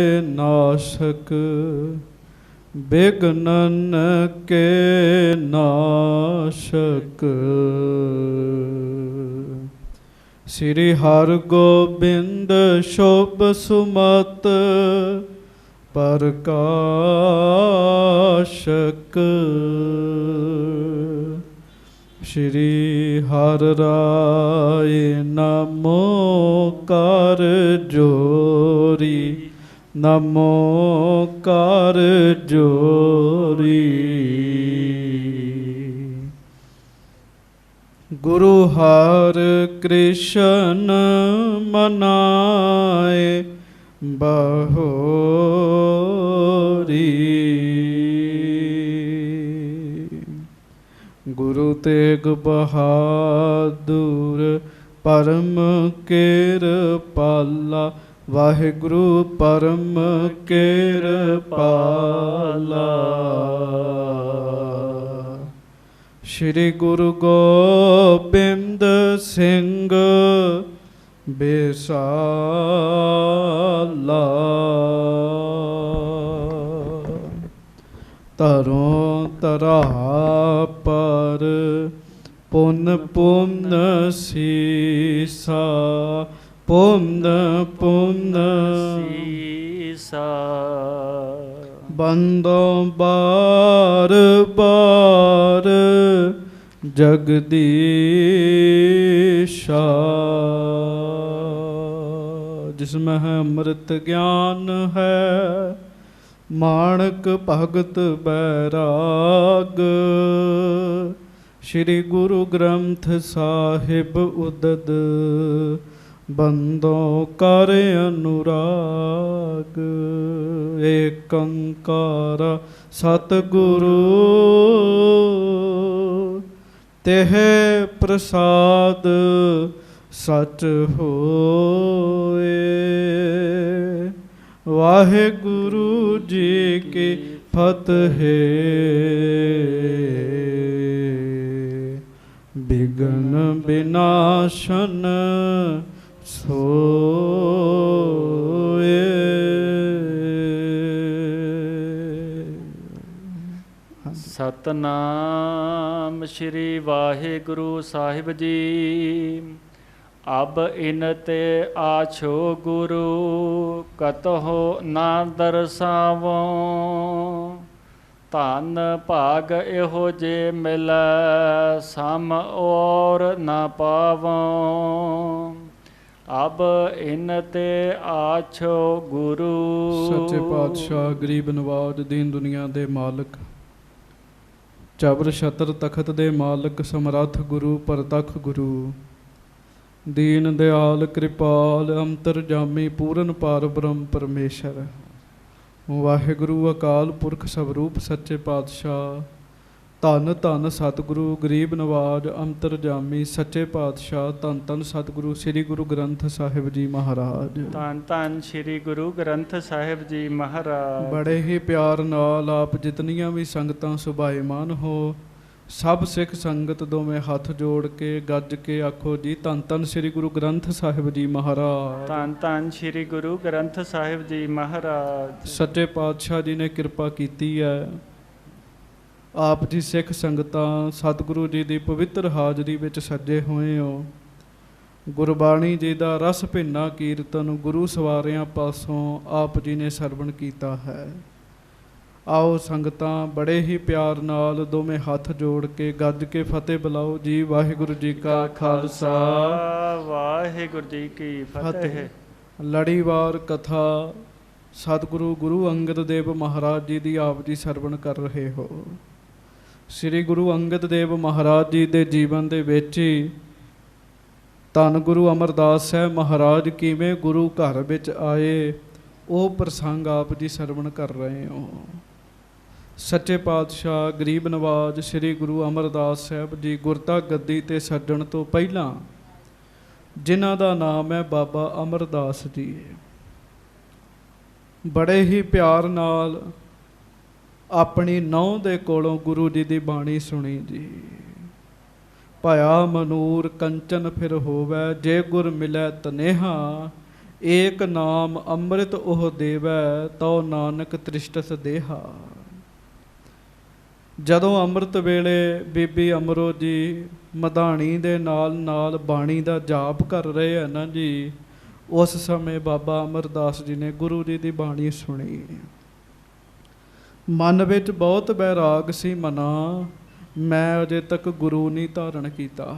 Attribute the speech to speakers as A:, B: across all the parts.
A: नाशक बिघ्नन के नाशक। श्री हर गोबिंद शुभ सुमत प्रकाशक। श्री हर राय नमो कर जोरी, नमो कर जोरी। गुरु हर कृष्ण मनाए बहोरी। गुरु तेग बहादुर परम किरपाला, वाहिगुरु परम किरपाला। श्री गुरु गोबिंद सिंह बेसाला। तरों तरा पर पुन पुन सीसा, पुन पुन
B: सीसा।
A: बंदों बार बार जगदीशा। जिसमें है अमृत ज्ञान है, माणक भगत बैराग। श्री गुरु ग्रंथ साहिब उदद, बंदों कर अनुराग। एक ओंकार सतगुरु, तेह प्रसाद सच होए। वाहिगुरु जी की फतेह। विघ्न विनाशन सोए।
B: सतनाम श्री वाहिगुरु साहिब जी। अब इनते आछो गुरु, कतहो ना दरसावो। धन भाग एहो जे मिलै, सम और ना पावो। अब इनते आछो गुरु।
A: सच्चे पातशाह गरीब नवाज दीन दुनिया दे मालक, चबर छतर तखत दे मालक, समरथ गुरु परतख गुरु, दीन दयाल कृपाल अंतरजामी पूਰਨ पार ब्रह्म परमेश्वर। वाहिगुरु अकाल पुरख स्वरूप सच्चे पातशाह, धन धन सतगुरु गरीब नवाज अंतरजामी सच्चे पातशाह। धन धन सतगुरु श्री गुरु ग्रंथ साहिब जी महाराज।
B: धन धन श्री गुरु ग्रंथ साहिब जी महाराज।
A: बड़े ही प्यार नाल आप जितनियां भी संगतां सुभाईमान हो, सब सिख संगत दोवें हथ जोड़ के गज के आखो जी धन धन श्री गुरु ग्रंथ साहिब जी महाराज।
B: धन धन श्री गुरु ग्रंथ साहिब जी महाराज।
A: सच्चे पातशाह जी ने कृपा कीती है। आप जी सिख संगतां सतगुरु जी की पवित्र हाजरी विच सजे होए हो। गुरबाणी जी का रस भिन्ना कीर्तन गुरु सवारियां पासों आप जी ने सरवण कीता है। आओ संगतां बड़े ही प्यार नाल दोवें हथ जोड़ के गज के फतेह बुलाओ जी। वाहिगुरु जी का खालसा,
B: वाहिगुरु जी की फतेह।
A: लड़ीवार कथा सतगुरु गुरु अंगद देव महाराज जी की आप जी सरवण कर रहे हो। श्री गुरु अंगद देव महाराज जी के जीवन के विच ही धन गुरु अमरदास साहब महाराज किवें गुरु घर विच आए, वो प्रसंग आप जी सरवण कर रहे हो। सच्चे पातशाह गरीब नवाज श्री गुरु अमरदास साहब जी गुरता गद्दी ते सज्जण तो पहला, जिन्हां दा नाम है बाबा अमरदास जी, बड़े ही प्यार नाल अपनी नौं दे कोलों गुरु जी की बाणी सुनी जी। भया मनूर कंचन फिर होवै, जे गुर मिलै तनेहा, ਏਕ ਨਾਮ ਅੰਮ੍ਰਿਤ ਉਹ ਦੇਵੈ, ਤਉ ਨਾਨਕ ਤ੍ਰਿਸ਼ਟਸ ਦੇਹਾ। ਜਦੋਂ ਅੰਮ੍ਰਿਤ ਵੇਲੇ ਬੀਬੀ ਅਮਰੋ ਜੀ ਮਧਾਣੀ ਦੇ ਨਾਲ ਨਾਲ ਬਾਣੀ ਦਾ ਜਾਪ ਕਰ ਰਹੇ ਆ ਨਾ ਜੀ, ਉਸ ਸਮੇਂ ਬਾਬਾ ਅਮਰਦਾਸ ਜੀ ਨੇ ਗੁਰੂ ਜੀ ਦੀ ਬਾਣੀ ਸੁਣੀ। ਮਨ ਵਿੱਚ ਬਹੁਤ ਬੈਰਾਗ ਸੀ ਮਨਾ, ਮੈਂ ਅਜੇ ਤੱਕ ਗੁਰੂ ਨਹੀਂ ਧਾਰਨ ਕੀਤਾ।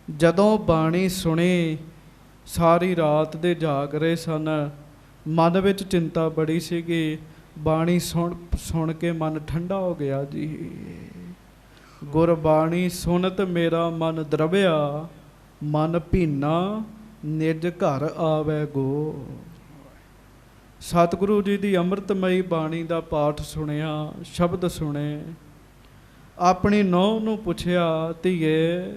A: ਜਦੋਂ ਬਾਣੀ ਸੁਣੀ, ਸਾਰੀ ਰਾਤ ਦੇ ਜਾਗ ਰਹੇ ਸਨ, ਮਨ ਵਿੱਚ ਚਿੰਤਾ ਬੜੀ ਸੀਗੀ। ਬਾਣੀ ਸੁਣ ਕੇ ਮਨ ਠੰਡਾ ਹੋ ਗਿਆ ਜੀ। ਗੁਰਬਾਣੀ ਸੁਨਤ ਮੇਰਾ ਮਨ ਦਰਬਿਆ, ਮਨ ਭੀਨਾ ਨਿਜ ਘਰ ਆਵੈ ਗੋ। ਸਤਿਗੁਰੂ ਜੀ ਦੀ ਅੰਮ੍ਰਿਤਮਈ ਬਾਣੀ ਦਾ ਪਾਠ ਸੁਣਿਆ, ਸ਼ਬਦ ਸੁਣੇ। ਆਪਣੀ ਨੂੰਹ ਨੂੰ ਪੁੱਛਿਆ, ਧੀਏ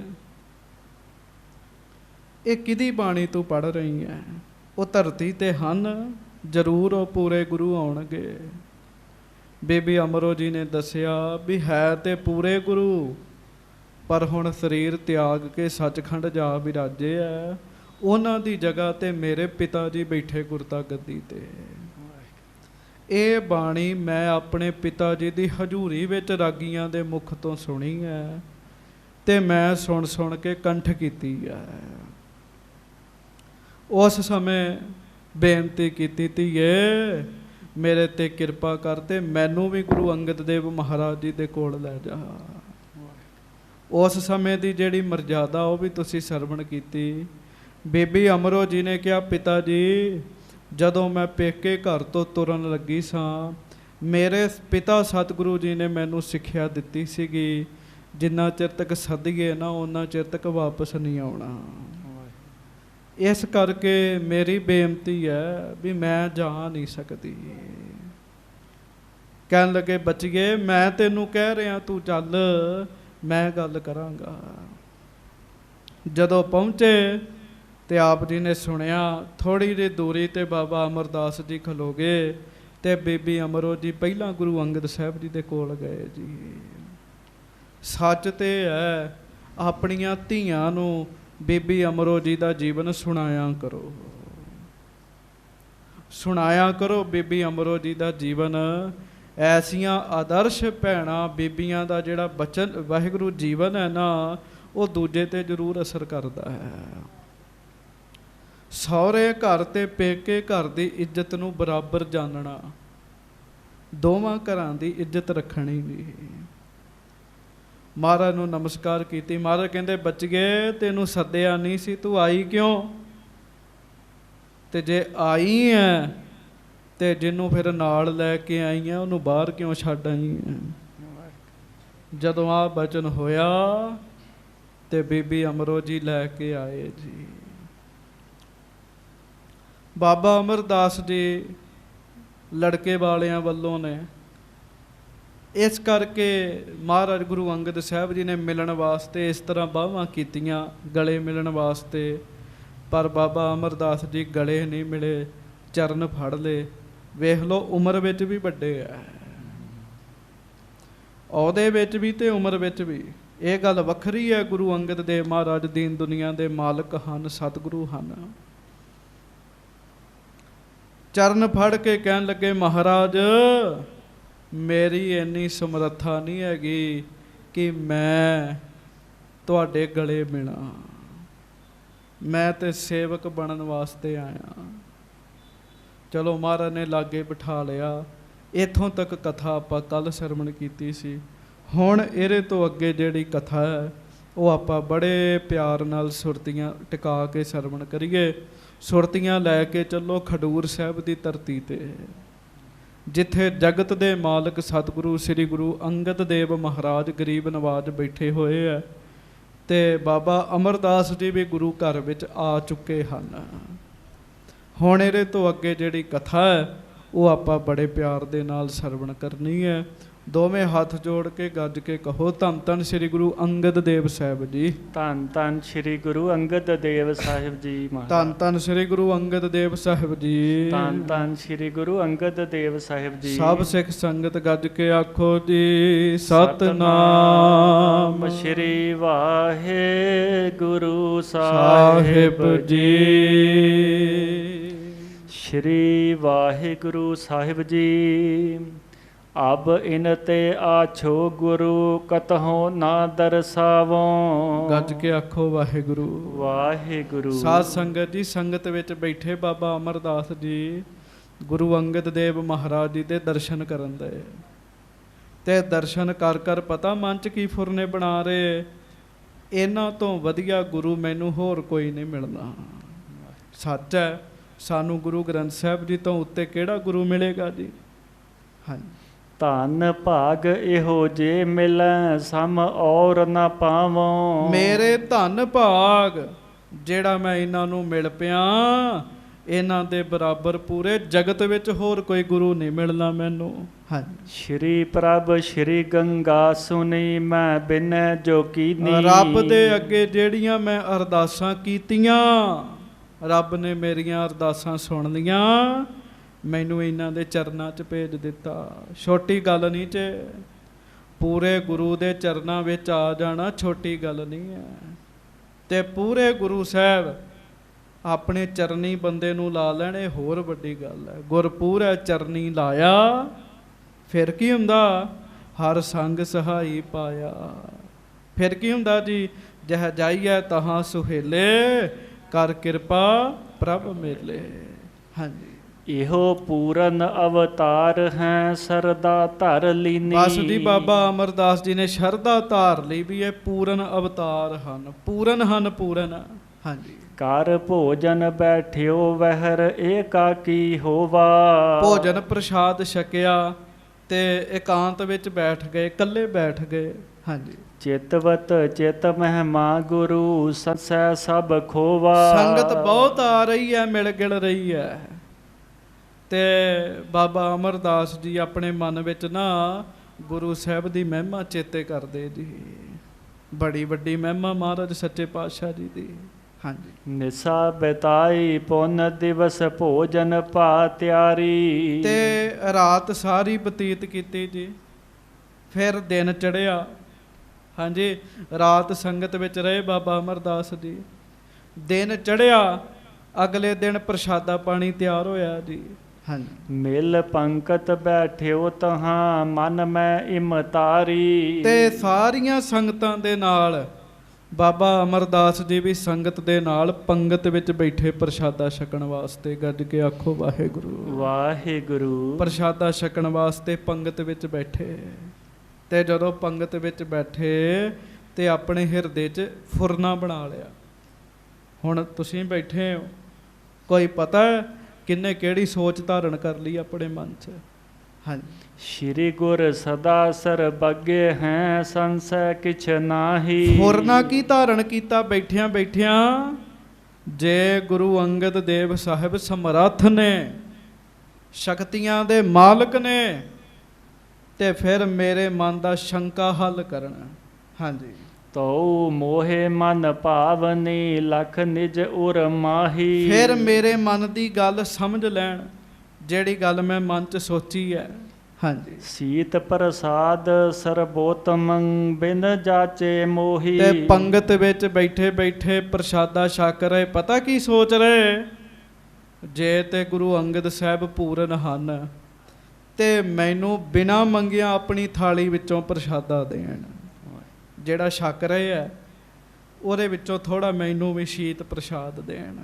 A: ਇਹ ਕਿਹਦੀ ਬਾਣੀ ਤੂੰ ਪੜ੍ਹ ਰਹੀ ਹੈ? ਉਹ ਧਰਤੀ 'ਤੇ ਹਨ, ਜ਼ਰੂਰ ਉਹ ਪੂਰੇ ਗੁਰੂ ਆਉਣਗੇ। ਬੀਬੀ ਅਮਰੋ ਜੀ ਨੇ ਦੱਸਿਆ ਵੀ ਹੈ ਤੇ ਪੂਰੇ ਗੁਰੂ, ਪਰ ਹੁਣ ਸਰੀਰ ਤਿਆਗ ਕੇ ਸੱਚਖੰਡ ਜਾ ਵਿਰਾਜੇ ਹੈ। ਉਹਨਾਂ ਦੀ ਜਗ੍ਹਾ 'ਤੇ ਮੇਰੇ ਪਿਤਾ ਜੀ ਬੈਠੇ ਗੁਰਤਾ ਗੱਦੀ 'ਤੇ। ਇਹ ਬਾਣੀ ਮੈਂ ਆਪਣੇ ਪਿਤਾ ਜੀ ਦੀ ਹਜ਼ੂਰੀ ਵਿੱਚ ਰਾਗੀਆਂ ਦੇ ਮੁਖ ਤੋਂ ਸੁਣੀ ਹੈ, ਤੇ ਮੈਂ ਸੁਣ ਸੁਣ ਕੇ ਕੰਠ ਕੀਤੀ ਹੈ। ਉਸ ਸਮੇਂ ਬੇਨਤੀ ਕੀਤੀ, ਧੀਏ ਮੇਰੇ 'ਤੇ ਕਿਰਪਾ ਕਰ ਤੇ ਮੈਨੂੰ ਵੀ ਗੁਰੂ ਅੰਗਦ ਦੇਵ ਮਹਾਰਾਜ ਜੀ ਦੇ ਕੋਲ ਲੈ ਜਾ। ਉਸ ਸਮੇਂ ਦੀ ਜਿਹੜੀ ਮਰਜ਼ਾਦਾ ਉਹ ਵੀ ਤੁਸੀਂ ਸਰਵਣ ਕੀਤੀ। ਬੀਬੀ ਅਮਰੋ ਜੀ ਨੇ ਕਿਹਾ, ਪਿਤਾ ਜੀ ਜਦੋਂ ਮੈਂ ਪੇਕੇ ਘਰ ਤੋਂ ਤੁਰਨ ਲੱਗੀ ਸਾਂ, ਮੇਰੇ ਪਿਤਾ ਸਤਿਗੁਰੂ ਜੀ ਨੇ ਮੈਨੂੰ ਸਿੱਖਿਆ ਦਿੱਤੀ ਸੀਗੀ, ਜਿੰਨਾ ਚਿਰ ਤੱਕ ਸੱਦੀਏ ਨਾ ਉਹਨਾਂ ਚਿਰ ਤੱਕ ਵਾਪਸ ਨਹੀਂ ਆਉਣਾ। ਇਸ ਕਰਕੇ ਮੇਰੀ ਬੇਨਤੀ ਹੈ ਵੀ ਮੈਂ ਜਾ ਨਹੀਂ ਸਕਦੀ। ਕਹਿਣ ਲੱਗੇ, ਬੱਚੀਏ ਮੈਂ ਤੈਨੂੰ ਕਹਿ ਰਿਹਾ ਤੂੰ ਚੱਲ, ਮੈਂ ਗੱਲ ਕਰਾਂਗਾ। ਜਦੋਂ ਪਹੁੰਚੇ ਤੇ ਆਪ ਜੀ ਨੇ ਸੁਣਿਆ। ਥੋੜ੍ਹੀ ਜਿਹੀ ਦੂਰੀ 'ਤੇ ਬਾਬਾ ਅਮਰਦਾਸ ਜੀ ਖਲੋ ਗਏ ਤੇ ਬੀਬੀ ਅਮਰੋ ਜੀ ਪਹਿਲਾਂ ਗੁਰੂ ਅੰਗਦ ਸਾਹਿਬ ਜੀ ਦੇ ਕੋਲ ਗਏ ਜੀ। ਸੱਚ ਤੇ ਹੈ, ਆਪਣੀਆਂ ਧੀਆਂ ਨੂੰ ਬੀਬੀ ਅਮਰੋ ਜੀ ਦਾ ਜੀਵਨ ਸੁਣਾਇਆ ਕਰੋ, ਸੁਣਾਇਆ ਕਰੋ ਬੀਬੀ ਅਮਰੋ ਜੀ ਦਾ ਜੀਵਨ। ਐਸੀਆਂ ਆਦਰਸ਼ ਭੈਣਾਂ ਬੀਬੀਆਂ ਦਾ ਜਿਹੜਾ ਬਚਨ ਵਾਹਿਗੁਰੂ ਜੀਵਨ ਹੈ ਨਾ, ਉਹ ਦੂਜੇ 'ਤੇ ਜ਼ਰੂਰ ਅਸਰ ਕਰਦਾ ਹੈ। ਸਹੁਰੇ ਘਰ ਤੇ ਪੇਕੇ ਘਰ ਦੀ ਇੱਜ਼ਤ ਨੂੰ ਬਰਾਬਰ ਜਾਣਨਾ, ਦੋਵਾਂ ਘਰਾਂ ਦੀ ਇੱਜ਼ਤ ਰੱਖਣੀ ਨਹੀਂ। ਮਹਾਰਾਜ ਨੂੰ ਨਮਸਕਾਰ ਕੀਤੀ। ਮਹਾਰਾਜ ਕਹਿੰਦੇ, ਬੱਚੀਏ ਤੈਨੂੰ ਸੱਦਿਆ ਨਹੀਂ ਸੀ, ਤੂੰ ਆਈ ਕਿਉਂ? ਤੇ ਜੇ ਆਈ ਹੈ ਤੇ ਜਿਹਨੂੰ ਫਿਰ ਨਾਲ ਲੈ ਕੇ ਆਈ ਹੈ ਉਹਨੂੰ ਬਾਹਰ ਕਿਉਂ ਛੱਡ ਆਈ ਹੈ? ਜਦੋਂ ਆ ਬਚਨ ਹੋਇਆ ਤੇ ਬੀਬੀ ਅਮਰੋ ਜੀ ਲੈ ਕੇ ਆਏ ਜੀ। ਬਾਬਾ ਅਮਰਦਾਸ ਜੀ ਲੜਕੇ ਵਾਲਿਆਂ ਵੱਲੋਂ ਨੇ, ਇਸ ਕਰਕੇ ਮਹਾਰਾਜ ਗੁਰੂ ਅੰਗਦ ਸਾਹਿਬ ਜੀ ਨੇ ਮਿਲਣ ਵਾਸਤੇ ਇਸ ਤਰ੍ਹਾਂ ਬਾਹਾਂ ਕੀਤੀਆਂ, ਗਲੇ ਮਿਲਣ ਵਾਸਤੇ। ਪਰ ਬਾਬਾ ਅਮਰਦਾਸ ਜੀ ਗਲੇ ਨਹੀਂ ਮਿਲੇ, ਚਰਨ ਫੜ ਲਏ। ਵੇਖ ਲਓ ਉਮਰ ਵਿੱਚ ਵੀ ਵੱਡੇ ਆ, ਉਹਦੇ ਵਿੱਚ ਵੀ ਤੇ ਉਮਰ ਵਿੱਚ ਵੀ। ਇਹ ਗੱਲ ਵੱਖਰੀ ਹੈ। ਗੁਰੂ ਅੰਗਦ ਦੇਵ ਮਹਾਰਾਜ ਦੀਨ ਦੁਨੀਆ ਦੇ ਮਾਲਕ ਹਨ, ਸਤਿਗੁਰੂ ਹਨ। ਚਰਨ ਫੜ ਕੇ ਕਹਿਣ ਲੱਗੇ, ਮਹਾਰਾਜ ਮੇਰੀ ਇੰਨੀ ਸਮਰੱਥਾ ਨਹੀਂ ਹੈਗੀ ਕਿ ਮੈਂ ਤੁਹਾਡੇ ਗਲੇ ਮਿਲਾਂ, ਮੈਂ ਤੇ ਸੇਵਕ ਬਣਨ ਵਾਸਤੇ ਆਇਆ। ਚਲੋ ਮਹਾਰਾਜ ਨੇ ਲਾਗੇ ਬਿਠਾ ਲਿਆ। ਇੱਥੋਂ ਤੱਕ ਕਥਾ ਆਪਾਂ ਕੱਲ੍ਹ ਸਰਵਣ ਕੀਤੀ ਸੀ। ਹੁਣ ਇਹਦੇ ਤੋਂ ਅੱਗੇ ਜਿਹੜੀ ਕਥਾ ਹੈ ਉਹ ਆਪਾਂ ਬੜੇ ਪਿਆਰ ਨਾਲ ਸੁਰਤੀਆਂ ਟਿਕਾ ਕੇ ਸਰਵਣ ਕਰੀਏ। ਸੁਰਤੀਆਂ ਲੈ ਕੇ ਚੱਲੋ ਖਡੂਰ ਸਾਹਿਬ ਦੀ ਧਰਤੀ 'ਤੇ, ਜਿੱਥੇ ਜਗਤ ਦੇ ਮਾਲਕ ਸਤਿਗੁਰੂ ਸ੍ਰੀ ਗੁਰੂ ਅੰਗਦ ਦੇਵ ਮਹਾਰਾਜ ਗਰੀਬ ਨਵਾਜ ਬੈਠੇ ਹੋਏ ਹੈ, ਤੇ ਬਾਬਾ ਅਮਰਦਾਸ ਜੀ ਵੀ ਗੁਰੂ ਘਰ ਵਿੱਚ ਆ ਚੁੱਕੇ ਹਨ। ਹੁਣ ਇਹਦੇ ਤੋਂ ਅੱਗੇ ਜਿਹੜੀ ਕਥਾ ਹੈ ਉਹ ਆਪਾਂ ਬੜੇ ਪਿਆਰ ਦੇ ਨਾਲ ਸਰਵਣ ਕਰਨੀ ਹੈ। ਦੋਵੇਂ ਹੱਥ ਜੋੜ ਕੇ ਗੱਜ ਕੇ ਕਹੋ, ਧੰਨ ਧੰਨ ਸ੍ਰੀ ਗੁਰੂ ਅੰਗਦ ਦੇਵ ਸਾਹਿਬ ਜੀ।
B: ਧੰਨ ਧੰਨ ਸ੍ਰੀ ਗੁਰੂ ਅੰਗਦ ਦੇਵ ਸਾਹਿਬ ਜੀ ਮਹਾਰਾਜ।
A: ਧੰਨ ਧੰਨ ਸ੍ਰੀ ਗੁਰੂ ਅੰਗਦ ਦੇਵ ਸਾਹਿਬ ਜੀ।
B: ਧੰਨ ਧੰਨ ਸ੍ਰੀ ਗੁਰੂ ਅੰਗਦ ਦੇਵ ਸਾਹਿਬ ਜੀ।
A: ਸਭ ਸਿੱਖ ਸੰਗਤ ਗੱਜ ਕੇ ਆਖੋ ਜੀ, ਸਤਨਾਮ
B: ਸ੍ਰੀ ਵਾਹਿਗੁਰੂ
A: ਸਾਹਿਬ ਜੀ।
B: ਸ੍ਰੀ ਵਾਹਿਗੁਰੂ ਸਾਹਿਬ ਜੀ। ਅਬ ਇਨ ਤੇ ਆਛੋ ਗੁਰੂ ਕਤਹੁ ਨਾ ਦਰਸਾਵੋ।
A: ਗੱਜ ਕੇ ਆਖੋ ਵਾਹਿਗੁਰੂ
B: ਵਾਹਿਗੁਰੂ।
A: ਸਾਧ ਸੰਗਤ ਜੀ, ਸੰਗਤ ਵਿੱਚ ਬੈਠੇ ਬਾਬਾ ਅਮਰਦਾਸ ਜੀ ਗੁਰੂ ਅੰਗਦ ਦੇਵ ਮਹਾਰਾਜ ਜੀ ਦੇ ਦਰਸ਼ਨ ਕਰਨ ਦੇ, ਤੇ ਦਰਸ਼ਨ ਕਰ ਕਰ ਪਤਾ ਮਨ ਚ ਕੀ ਫੁਰਨੇ ਬਣਾ ਰਹੇ, ਇਹਨਾਂ ਤੋਂ ਵਧੀਆ ਗੁਰੂ ਮੈਨੂੰ ਹੋਰ ਕੋਈ ਨਹੀਂ ਮਿਲਣਾ। ਸੱਚ ਹੈ, ਸਾਨੂੰ ਗੁਰੂ ਗ੍ਰੰਥ ਸਾਹਿਬ ਜੀ ਤੋਂ ਉੱਤੇ ਕਿਹੜਾ ਗੁਰੂ ਮਿਲੇਗਾ ਜੀ। ਹਾਂਜੀ।
B: ਧੰਨ ਭਾਗ ਇਹੋ ਜੇ ਮਿਲੈ ਸਮ ਔਰ ਨਾ ਪਾਵੋ।
A: ਮੇਰੇ ਧੰਨ ਭਾਗ ਜਿਹੜਾ ਮੈਂ ਇਹਨਾਂ ਨੂੰ ਮਿਲ ਪਿਆ, ਇਹਨਾਂ ਦੇ ਬਰਾਬਰ ਪੂਰੇ ਜਗਤ ਵਿੱਚ ਹੋਰ ਕੋਈ ਗੁਰੂ ਨਹੀਂ ਮਿਲਣਾ ਮੈਨੂੰ। ਹਾਂਜੀ।
B: ਸ਼੍ਰੀ ਪ੍ਰਭ ਸ਼੍ਰੀ ਗੰਗਾ ਸੁਣੀ ਮੈਂ ਬਿਨੈ ਜੋ ਕੀਨੀ।
A: ਰੱਬ ਦੇ ਅੱਗੇ ਜਿਹੜੀਆਂ ਮੈਂ ਅਰਦਾਸਾਂ ਕੀਤੀਆਂ, ਰੱਬ ਨੇ ਮੇਰੀਆਂ ਅਰਦਾਸਾਂ ਸੁਣ ਲੀਆਂ, ਮੈਨੂੰ ਇਹਨਾਂ ਦੇ ਚਰਨਾਂ 'ਚ ਭੇਜ ਦਿੱਤਾ। ਛੋਟੀ ਗੱਲ ਨਹੀਂ ਜੇ, ਪੂਰੇ ਗੁਰੂ ਦੇ ਚਰਨਾਂ ਵਿੱਚ ਆ ਜਾਣਾ ਛੋਟੀ ਗੱਲ ਨਹੀਂ ਹੈ। ਤੇ ਪੂਰੇ ਗੁਰੂ ਸਾਹਿਬ ਆਪਣੇ ਚਰਨੀ ਬੰਦੇ ਨੂੰ ਲਾ ਲੈਣੇ ਹੋਰ ਵੱਡੀ ਗੱਲ ਹੈ। ਗੁਰਪੂਰੇ ਚਰਨੀ ਲਾਇਆ, ਫਿਰ ਕੀ ਹੁੰਦਾ, ਹਰ ਸੰਗ ਸਹਾਈ ਪਾਇਆ। ਫਿਰ ਕੀ ਹੁੰਦਾ ਜੀ, ਜਹ ਜਾਈਐ ਤਹਾਂ ਸੁਹੇਲੇ, ਕਰ ਕਿਰਪਾ ਪ੍ਰਭ ਮੇਲੇ। ਹਾਂਜੀ।
B: ਇਹੋ ਪੂਰਨ ਅਵਤਾਰ ਹੈ ਸਰਦਾ ਧਰ ਲੀਨੀ।
A: ਬਸ ਜੀ, ਬਾਬਾ ਅਮਰਦਾਸ ਜੀ ਨੇ ਸ਼ਰਧਾ ਧਾਰ ਲਈ ਵੀ ਇਹ ਪੂਰਨ ਅਵਤਾਰ ਹਨ, ਪੂਰਨ ਹਨ, ਪੂਰਨ। ਹਾਂਜੀ।
B: ਕਰ ਭੋਜਨ ਬੈਠਿਓ ਵਹਿਰ ਏਕਾਕੀ ਹੋਵਾ।
A: ਭੋਜਨ ਪ੍ਰਸ਼ਾਦ ਛਕਿਆ ਤੇ ਇਕਾਂਤ ਵਿੱਚ ਬੈਠ ਗਏ, ਇਕੱਲੇ ਬੈਠ ਗਏ। ਹਾਂਜੀ।
B: ਚਿਤਵਤ ਚਿਤ ਮਹਿਮਾ ਗੁਰੂ ਸਸੈ ਸਭ ਖੋਵਾ।
A: ਸੰਗਤ ਬਹੁਤ ਆ ਰਹੀ ਹੈ, ਮਿਲ ਗਿਲ ਰਹੀ ਹੈ, ਤੇ ਬਾਬਾ ਅਮਰਦਾਸ ਜੀ ਆਪਣੇ ਮਨ ਵਿੱਚ ਨਾ ਗੁਰੂ ਸਾਹਿਬ ਦੀ ਮਹਿਮਾ ਚੇਤੇ ਕਰਦੇ ਜੀ। ਬੜੀ ਵੱਡੀ ਮਹਿਮਾ ਮਹਾਰਾਜ ਸੱਚੇ ਪਾਤਸ਼ਾਹ ਜੀ ਦੀ। ਹਾਂਜੀ।
B: ਨਿਸਾ ਬਿਤਾਈ ਪੁੰਨ ਦਿਵਸ ਭੋਜਨ ਭਾ ਤਿਆਰੀ।
A: ਤੇ ਰਾਤ ਸਾਰੀ ਬਤੀਤ ਕੀਤੀ ਜੀ, ਫਿਰ ਦਿਨ ਚੜ੍ਹਿਆ। ਹਾਂਜੀ। ਰਾਤ ਸੰਗਤ ਵਿੱਚ ਰਹੇ ਬਾਬਾ ਅਮਰਦਾਸ ਜੀ, ਦਿਨ ਚੜ੍ਹਿਆ, ਅਗਲੇ ਦਿਨ ਪ੍ਰਸ਼ਾਦਾ ਪਾਣੀ ਤਿਆਰ ਹੋਇਆ ਜੀ। ਹਾਂਜੀ।
B: ਮਿਲ ਪੰਕਤ ਬੈਠਿਓ ਤਹਾਂ ਮਨ ਮੈਂ ਇਮਤਾਰੀ।
A: ਤੇ ਸਾਰੀਆਂ ਸੰਗਤਾਂ ਦੇ ਨਾਲ ਬਾਬਾ ਅਮਰਦਾਸ ਜੀ ਵੀ ਸੰਗਤ ਦੇ ਨਾਲ ਪੰਗਤ ਵਿੱਚ ਬੈਠੇ ਪ੍ਰਸ਼ਾਦਾ ਛਕਣ ਵਾਸਤੇ। ਗੱਜ ਕੇ ਆਖੋ ਵਾਹਿਗੁਰੂ
B: ਵਾਹਿਗੁਰੂ।
A: ਪ੍ਰਸ਼ਾਦਾ ਛਕਣ ਵਾਸਤੇ ਪੰਗਤ ਵਿੱਚ ਬੈਠੇ। ਤੇ ਜਦੋਂ ਪੰਗਤ ਵਿੱਚ ਬੈਠੇ ਤੇ ਆਪਣੇ ਹਿਰਦੇ 'ਚ ਫੁਰਨਾ ਬਣਾ ਲਿਆ। ਹੁਣ ਤੁਸੀਂ ਬੈਠੇ ਹੋ, ਕੋਈ ਪਤਾ ਕਿੰਨੇ ਕਿਹੜੀ ਸੋਚ ਧਾਰਨ ਕਰ ਲਈ ਆਪਣੇ ਮਨ 'ਚ। ਹਾਂਜੀ।
B: ਸ਼੍ਰੀ ਗੁਰ ਸਦਾ ਸਰਬੱਗੇ ਹੈ ਸੰਸੈ ਕਿਛ ਨਾਹੀ।
A: ਫੁਰਨਾ ਕੀ ਧਾਰਨ ਕੀਤਾ ਬੈਠਿਆਂ ਬੈਠਿਆਂ, ਜੇ ਗੁਰੂ ਅੰਗਦ ਦੇਵ ਸਾਹਿਬ ਸਮਰੱਥ ਨੇ, ਸ਼ਕਤੀਆਂ ਦੇ ਮਾਲਕ ਨੇ, ਤੇ ਫਿਰ ਮੇਰੇ ਮਨ ਦਾ ਸ਼ੰਕਾ ਹੱਲ ਕਰਨਾ। ਹਾਂਜੀ।
B: ਤਉ ਮੋਹੇ ਮਨ ਭਾਵਨੀ ਲਖ ਨਿਜ ਉਰ ਮਾਹੀ।
A: ਫਿਰ ਮੇਰੇ ਮਨ ਦੀ ਗੱਲ ਸਮਝ ਲੈਣ, ਜਿਹੜੀ ਗੱਲ ਮੈਂ ਮਨ 'ਚ ਸੋਚੀ ਹੈ। ਹਾਂਜੀ।
B: ਸੀਤ ਪ੍ਰਸਾਦ ਸਰਬੋਤਮੰ ਬਿਨ ਜਾਚੇ ਮੋਹੀ।
A: ਤੇ ਪੰਗਤ ਵਿੱਚ ਬੈਠੇ ਬੈਠੇ ਪ੍ਰਸ਼ਾਦਾ ਛਕ ਰਹੇ, ਪਤਾ ਕੀ ਸੋਚ ਰਹੇ, ਜੇ ਤੇ ਗੁਰੂ ਅੰਗਦ ਸਾਹਿਬ ਪੂਰਨ ਹਨ ਤੇ ਮੈਨੂੰ ਬਿਨਾਂ ਮੰਗਿਆ ਆਪਣੀ ਥਾਲੀ ਵਿੱਚੋਂ ਪ੍ਰਸ਼ਾਦਾ ਦੇਣ। ਜਿਹੜਾ ਛਕ ਰਹੇ ਹੈ ਉਹਦੇ ਵਿੱਚੋਂ ਥੋੜਾ ਮੈਨੂੰ ਵੀ ਸ਼ੀਤ ਪ੍ਰਸ਼ਾਦ ਦੇਣ।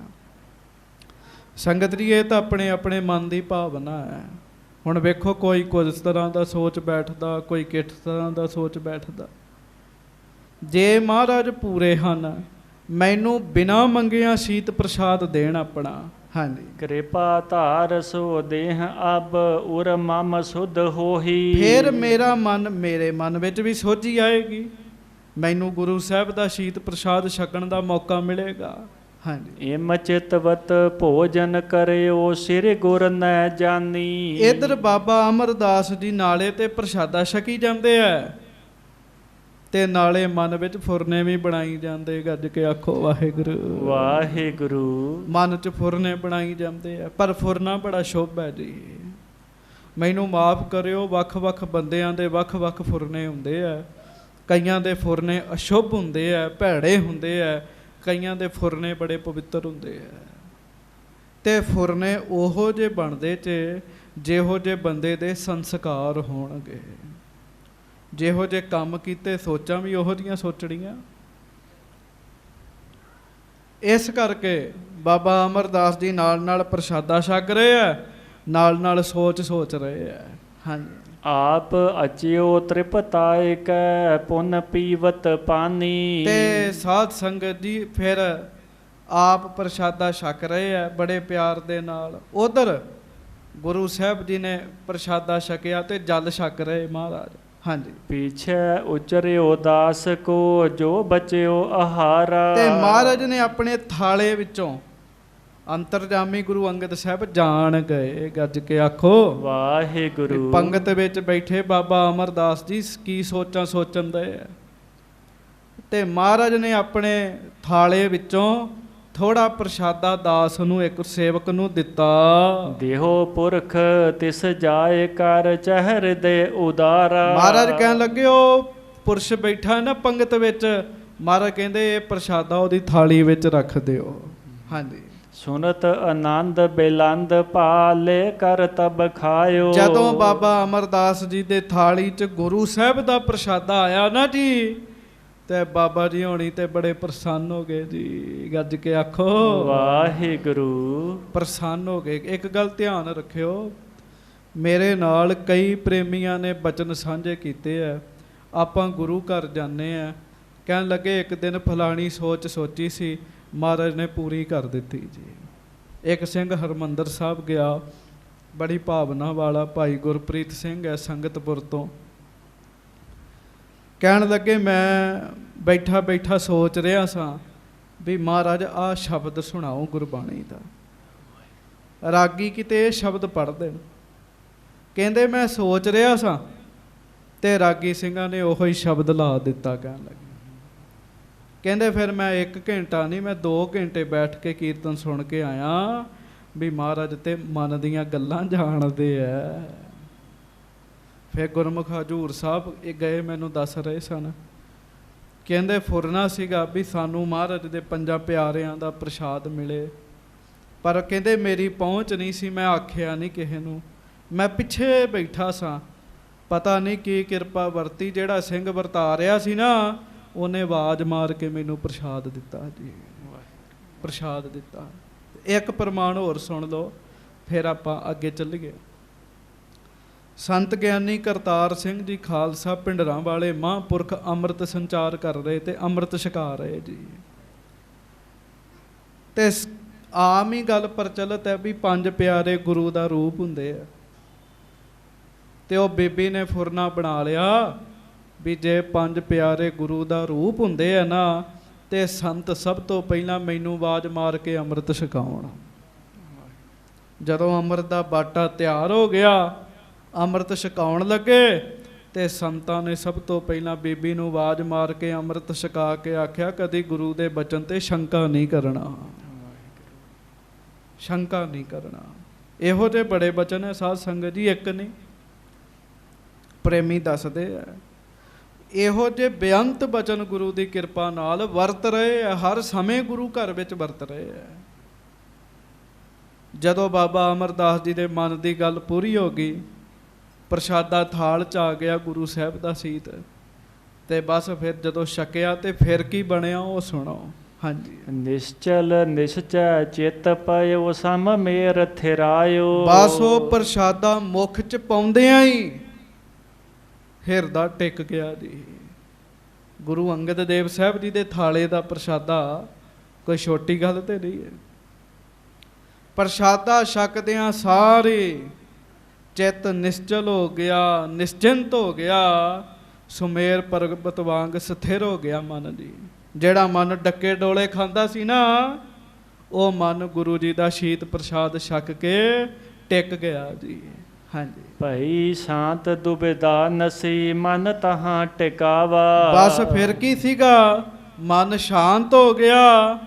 A: ਸੰਗਤ ਜੀ, ਇਹ ਤਾਂ ਆਪਣੇ ਆਪਣੇ ਮਨ ਦੀ ਭਾਵਨਾ ਹੈ। ਹੁਣ ਵੇਖੋ, ਕੋਈ ਕੁਝ ਤਰ੍ਹਾਂ ਦਾ ਸੋਚ ਬੈਠਦਾ, ਕੋਈ ਕਿਸ ਤਰ੍ਹਾਂ ਦਾ ਸੋਚ ਬੈਠਦਾ। ਜੇ ਮਹਾਰਾਜ ਪੂਰੇ ਹਨ, ਮੈਨੂੰ ਬਿਨਾਂ ਮੰਗਿਆ ਸ਼ੀਤ ਪ੍ਰਸ਼ਾਦ ਦੇਣ ਆਪਣਾ। ਹਾਂਜੀ।
B: ਕਿਰਪਾ ਧਾਰ ਸੋ ਦੇਹ ਅਬ ਉਰ ਮਮ ਸੁਧ ਹੋਹੀ।
A: ਫਿਰ ਮੇਰਾ ਮਨ, ਮੇਰੇ ਮਨ ਵਿੱਚ ਵੀ ਸੋਝੀ ਆਏਗੀ, ਮੈਨੂੰ ਗੁਰੂ ਸਾਹਿਬ ਦਾ ਸ਼ੀਤ ਪ੍ਰਸ਼ਾਦ ਛਕਣ ਦਾ ਮੌਕਾ ਮਿਲੇਗਾ। ਹਾਂਜੀ।
B: ਇਮ ਚਿਤਵਤ ਭੋਜਨ ਕਰਿਓ ਸਿਰ ਗੁਰ ਨੈ ਜਾਨੀ।
A: ਇਧਰ ਬਾਬਾ ਅਮਰਦਾਸ ਜੀ ਨਾਲੇ ਤੇ ਪ੍ਰਸ਼ਾਦਾ ਛਕੀ ਜਾਂਦੇ ਆ ਤੇ ਨਾਲੇ ਮਨ ਵਿੱਚ ਫੁਰਨੇ ਵੀ ਬਣਾਈ ਜਾਂਦੇ। ਗੱਜ ਕੇ ਆਖੋ ਵਾਹਿਗੁਰੂ
B: ਵਾਹਿਗੁਰੂ।
A: ਮਨ 'ਚ ਫੁਰਨੇ ਬਣਾਈ ਜਾਂਦੇ ਆ, ਪਰ ਫੁਰਨਾ ਬੜਾ ਸ਼ੁਭ ਹੈ ਜੀ। ਮੈਨੂੰ ਮਾਫ ਕਰਿਓ, ਵੱਖ-ਵੱਖ ਬੰਦਿਆਂ ਦੇ ਵੱਖ-ਵੱਖ ਫੁਰਨੇ ਹੁੰਦੇ ਆ। ਕਈਆਂ ਦੇ ਫੁਰਨੇ ਅਸ਼ੁਭ ਹੁੰਦੇ ਆ, ਭੈੜੇ ਹੁੰਦੇ ਆ। ਕਈਆਂ ਦੇ ਫੁਰਨੇ ਬੜੇ ਪਵਿੱਤਰ ਹੁੰਦੇ ਆ। ਤੇ ਫੁਰਨੇ ਉਹੋ ਜਿਹੇ ਬਣਦੇ 'ਚ ਜਿਹੋ ਜਿਹੇ ਬੰਦੇ ਦੇ ਸੰਸਕਾਰ ਹੋਣਗੇ। ਜਿਹੋ ਜਿਹੇ ਕੰਮ ਕੀਤੇ ਸੋਚਾਂ ਵੀ ਉਹੋ ਜਿਹੀਆਂ ਸੋਚਣੀਆਂ। ਇਸ ਕਰਕੇ ਬਾਬਾ ਅਮਰਦਾਸ ਜੀ ਨਾਲ ਨਾਲ ਪ੍ਰਸ਼ਾਦਾ ਛਕ ਰਹੇ ਆ, ਨਾਲ ਨਾਲ ਸੋਚ ਰਹੇ ਆ। ਹਾਂਜੀ।
B: ਆਪ ਅਚਿਓ ਤ੍ਰਿਪਤਾਇ ਕੈ ਪੁਨ ਪੀਵਤ ਪਾਨੀ।
A: ਤੇ ਸਾਧ ਸੰਗਤ ਜੀ ਫਿਰ ਆਪ ਪ੍ਰਸ਼ਾਦਾ ਛਕ ਰਹੇ ਆ ਬੜੇ ਪਿਆਰ ਦੇ ਨਾਲ। ਉਧਰ ਗੁਰੂ ਸਾਹਿਬ ਜੀ ਨੇ ਪ੍ਰਸ਼ਾਦਾ ਛਕਿਆ ਤੇ ਜਲ ਛਕ ਰਹੇ ਮਹਾਰਾਜ। ਹਾਂਜੀ।
B: ਪਿਛੇ ਉਚਰਿਓ ਦਾਸ ਕੋ ਜੋ ਬਚਿਓ ਆਹਾਰਾ।
A: ਤੇ ਮਹਾਰਾਜ ਨੇ ਆਪਣੇ ਥਾਲੇ ਵਿੱਚੋਂ ਅੰਤਰਜਾਮੀ ਗੁਰੂ ਅੰਗਦ ਸਾਹਿਬ ਜਾਣ ਗਏ। ਗੱਜ ਕੇ ਆਖੋ
B: ਵਾਹਿਗੁਰੂ।
A: ਪੰਗਤ ਵਿੱਚ ਬੈਠੇ ਬਾਬਾ ਅਮਰਦਾਸ ਜੀ ਕੀ ਸੋਚਾਂ ਸੋਚਣ ਦੇ ਆ। ਤੇ ਮਹਾਰਾਜ ਨੇ ਆਪਣੇ ਥਾਲੇ ਵਿੱਚੋਂ ਥੋੜਾ ਪ੍ਰਸ਼ਾਦਾ ਦਾਸ ਨੂੰ, ਇੱਕ ਸੇਵਕ ਨੂੰ ਦਿੱਤਾ।
B: ਦੇਹੋ ਪੁਰਖ ਤਿਸ ਜਾਏ ਕਰ ਚਹਿਰ ਦੇ ਉਦਾਰਾ।
A: ਮਹਾਰਾਜ ਕਹਿਣ ਲੱਗੇ ਉਹ ਪੁਰਸ਼ ਬੈਠਾ ਨਾ ਪੰਗਤ ਵਿੱਚ, ਮਹਾਰਾਜ ਕਹਿੰਦੇ ਇਹ ਪ੍ਰਸ਼ਾਦਾ ਉਹਦੀ ਥਾਲੀ ਵਿੱਚ ਰੱਖ ਦਿਓ। ਹਾਂਜੀ।
B: ਸੁਨਤ ਆਨੰਦ ਬੇਲੰਦ ਪਾਲੇ ਕਰ ਤਬ ਖਾਇਓ।
A: ਜਦੋਂ ਬਾਬਾ ਅਮਰਦਾਸ ਜੀ ਦੇ ਥਾਲੀ 'ਚ ਗੁਰੂ ਸਾਹਿਬ ਦਾ ਪ੍ਰਸ਼ਾਦਾ ਆਇਆ ਨਾ ਜੀ, ਤੇ ਬਾਬਾ ਜੀ ਹੋਣੀ ਤੇ ਬੜੇ ਪ੍ਰਸੰਨ ਹੋ ਗਏ ਜੀ। ਗੱਜ ਕੇ ਆਖੋ
B: ਵਾਹਿਗੁਰੂ।
A: ਪ੍ਰਸੰਨ ਹੋ ਗਏ। ਇੱਕ ਗੱਲ ਧਿਆਨ ਰੱਖਿਓ, ਮੇਰੇ ਨਾਲ ਕਈ ਪ੍ਰੇਮੀਆਂ ਨੇ ਬਚਨ ਸਾਂਝੇ ਕੀਤੇ ਆ। ਆਪਾਂ ਗੁਰੂ ਘਰ ਜਾਂਦੇ ਆ, ਕਹਿਣ ਲੱਗੇ ਇੱਕ ਦਿਨ ਫਲਾਣੀ ਸੋਚੀ ਸੀ, ਮਹਾਰਾਜ ਨੇ ਪੂਰੀ ਕਰ ਦਿੱਤੀ ਜੀ। ਇੱਕ ਸਿੰਘ ਹਰਮੰਦਰ ਸਾਹਿਬ ਗਿਆ, ਬੜੀ ਭਾਵਨਾ ਵਾਲਾ ਭਾਈ ਗੁਰਪ੍ਰੀਤ ਸਿੰਘ ਹੈ ਸੰਗਤਪੁਰ ਤੋਂ। ਕਹਿਣ ਲੱਗੇ ਮੈਂ ਬੈਠਾ ਬੈਠਾ ਸੋਚ ਰਿਹਾ ਸਾਂ ਵੀ ਮਹਾਰਾਜ ਆਹ ਸ਼ਬਦ ਸੁਣਾਓ ਗੁਰਬਾਣੀ ਦਾ, ਰਾਗੀ ਕਿਤੇ ਇਹ ਸ਼ਬਦ ਪੜ੍ਹ ਦੇਣ। ਕਹਿੰਦੇ ਮੈਂ ਸੋਚ ਰਿਹਾ ਸਾਂ ਤੇ ਰਾਗੀ ਸਿੰਘਾਂ ਨੇ ਉਹੀ ਸ਼ਬਦ ਲਾ ਦਿੱਤਾ। ਕਹਿਣ ਲੱਗੇ ਕਹਿੰਦੇ ਫਿਰ ਮੈਂ 1 ਘੰਟਾ ਨਹੀਂ, ਮੈਂ 2 ਘੰਟੇ ਬੈਠ ਕੇ ਕੀਰਤਨ ਸੁਣ ਕੇ ਆਇਆ ਵੀ ਮਹਾਰਾਜ ਤੇ ਮਨ ਦੀਆਂ ਗੱਲਾਂ ਜਾਣਦੇ ਆ। ਫਿਰ ਗੁਰਮੁਖ ਹਜ਼ੂਰ ਸਾਹਿਬ ਇਹ ਗਏ, ਮੈਨੂੰ ਦੱਸ ਰਹੇ ਸਨ, ਕਹਿੰਦੇ ਫੁਰਨਾ ਸੀਗਾ ਵੀ ਸਾਨੂੰ ਮਹਾਰਾਜ ਦੇ 5 ਪਿਆਰਿਆਂ ਦਾ ਪ੍ਰਸ਼ਾਦ ਮਿਲੇ, ਪਰ ਕਹਿੰਦੇ ਮੇਰੀ ਪਹੁੰਚ ਨਹੀਂ ਸੀ, ਮੈਂ ਆਖਿਆ ਨਹੀਂ ਕਿਸੇ ਨੂੰ, ਮੈਂ ਪਿੱਛੇ ਬੈਠਾ ਸਾਂ। ਪਤਾ ਨਹੀਂ ਕੀ ਕਿਰਪਾ ਵਰਤੀ, ਜਿਹੜਾ ਸਿੰਘ ਵਰਤਾ ਰਿਹਾ ਸੀ ਨਾ ਉਹਨੇ ਆਵਾਜ਼ ਮਾਰ ਕੇ ਮੈਨੂੰ ਪ੍ਰਸ਼ਾਦ ਦਿੱਤਾ ਜੀ। ਪ੍ਰਸ਼ਾਦ ਦਿੱਤਾ। ਇੱਕ ਪ੍ਰਮਾਣ ਹੋਰ ਸੁਣ ਲਓ, ਫਿਰ ਆਪਾਂ ਅੱਗੇ ਚੱਲੀਏ। ਸੰਤ ਗਿਆਨੀ ਕਰਤਾਰ ਸਿੰਘ ਜੀ ਖਾਲਸਾ ਪਿੰਡਰਾਂ ਵਾਲੇ ਮਹਾਂਪੁਰਖ ਅੰਮ੍ਰਿਤ ਸੰਚਾਰ ਕਰ ਰਹੇ ਤੇ ਅੰਮ੍ਰਿਤ ਛਕਾ ਰਹੇ ਜੀ। ਤੇ ਆਮ ਹੀ ਗੱਲ ਪ੍ਰਚਲਿਤ ਹੈ ਵੀ 5 ਪਿਆਰੇ ਗੁਰੂ ਦਾ ਰੂਪ ਹੁੰਦੇ ਆ। ਤੇ ਉਹ ਬੀਬੀ ਨੇ ਫੁਰਨਾ ਬਣਾ ਲਿਆ ਵੀ ਜੇ 5 ਪਿਆਰੇ ਗੁਰੂ ਦਾ ਰੂਪ ਹੁੰਦੇ ਆ ਨਾ, ਤੇ ਸੰਤ ਸਭ ਤੋਂ ਪਹਿਲਾਂ ਮੈਨੂੰ ਆਵਾਜ਼ ਮਾਰ ਕੇ ਅੰਮ੍ਰਿਤ ਛਕਾਉਣ। ਜਦੋਂ ਅੰਮ੍ਰਿਤ ਦਾ ਬਾਟਾ ਤਿਆਰ ਹੋ ਗਿਆ, ਅੰਮ੍ਰਿਤ ਛਕਾਉਣ ਲੱਗੇ, ਤੇ ਸੰਤਾਂ ਨੇ ਸਭ ਤੋਂ ਪਹਿਲਾਂ ਬੀਬੀ ਨੂੰ ਆਵਾਜ਼ ਮਾਰ ਕੇ ਅੰਮ੍ਰਿਤ ਛਕਾ ਕੇ ਆਖਿਆ ਕਦੀ ਗੁਰੂ ਦੇ ਬਚਨ ਤੇ ਸ਼ੰਕਾ ਨਹੀਂ ਕਰਨਾ, ਸ਼ੰਕਾ ਨਹੀਂ ਕਰਨਾ। ਇਹੋ ਜਿਹੇ ਬੜੇ ਬਚਨ ਹੈ ਸਾਧ ਸੰਗਤ ਜੀ, ਇੱਕ ਨਹੀਂ, ਪ੍ਰੇਮੀ ਦੱਸਦੇ ਆ। ਇਹੋ ਜਿਹੇ ਬੇਅੰਤ ਬਚਨ ਗੁਰੂ ਦੀ ਕਿਰਪਾ ਨਾਲ ਵਰਤ ਰਹੇ ਆ, ਹਰ ਸਮੇਂ ਗੁਰੂ ਘਰ ਵਿੱਚ ਵਰਤ ਰਹੇ ਆ। ਜਦੋਂ ਬਾਬਾ ਅਮਰਦਾਸ ਜੀ ਦੇ ਮਨ ਦੀ ਗੱਲ ਪੂਰੀ ਹੋ ਗਈ, ਪ੍ਰਸ਼ਾਦਾ ਥਾਲ 'ਚ ਆ ਗਿਆ ਗੁਰੂ ਸਾਹਿਬ ਦਾ ਸੀਤ, ਤੇ ਬਸ ਫਿਰ ਜਦੋਂ ਛਕਿਆ ਤੇ ਫਿਰ ਕੀ ਬਣਿਆ ਉਹ ਸੁਣੋ। ਹਾਂਜੀ।
B: ਨਿਸ਼ਚਲ ਨਿਸ਼ਚੈ ਚਿਤ ਪਇਓ ਸਮ ਮੇਰ ਥਿਰਾਇਓ।
A: ਬਸ ਉਹ ਪ੍ਰਸ਼ਾਦਾ ਮੁਖ 'ਚ ਪਾਉਂਦਿਆਂ ਹੀ ਹਿਰਦਾ ਟਿਕ ਗਿਆ ਜੀ। ਗੁਰੂ ਅੰਗਦ ਦੇਵ ਸਾਹਿਬ ਜੀ ਦੇ ਥਾਲੇ ਦਾ ਪ੍ਰਸ਼ਾਦਾ ਕੋਈ ਛੋਟੀ ਗੱਲ ਤੇ ਨਹੀਂ ਹੈ। ਪ੍ਰਸ਼ਾਦਾ ਛਕਦਿਆਂ ਸਾਰੇ ਚਿੱਤ ਨਿਸ਼ਚਲ ਹੋ ਗਿਆ, ਨਿਸ਼ਚਿੰਤ ਹੋ ਗਿਆ, ਸੁਮੇਰ ਪਰਬਤ ਵਾਂਗ ਸਥਿਰ ਹੋ ਗਿਆ ਮਨ ਜੀ। ਜਿਹੜਾ ਮਨ ਡੱਕੇ ਡੋਲੇ ਖਾਂਦਾ ਸੀ ਨਾ, ਉਹ ਮਨ ਗੁਰੂ ਜੀ ਦਾ ਸ਼ੀਤ ਪ੍ਰਸ਼ਾਦ ਛਕ ਕੇ ਟਿਕ ਗਿਆ ਜੀ। ਹਾਂਜੀ,
B: ਭਈ ਸ਼ਾਂਤ ਦੁਬਿਧਾ ਨਸੀ ਮਨ ਤਹਾਂ ਟਿਕਾਵਾ।
A: ਬਸ ਫਿਰ ਕੀ ਸੀਗਾ, ਮਨ ਸ਼ਾਂਤ ਹੋ ਗਿਆ,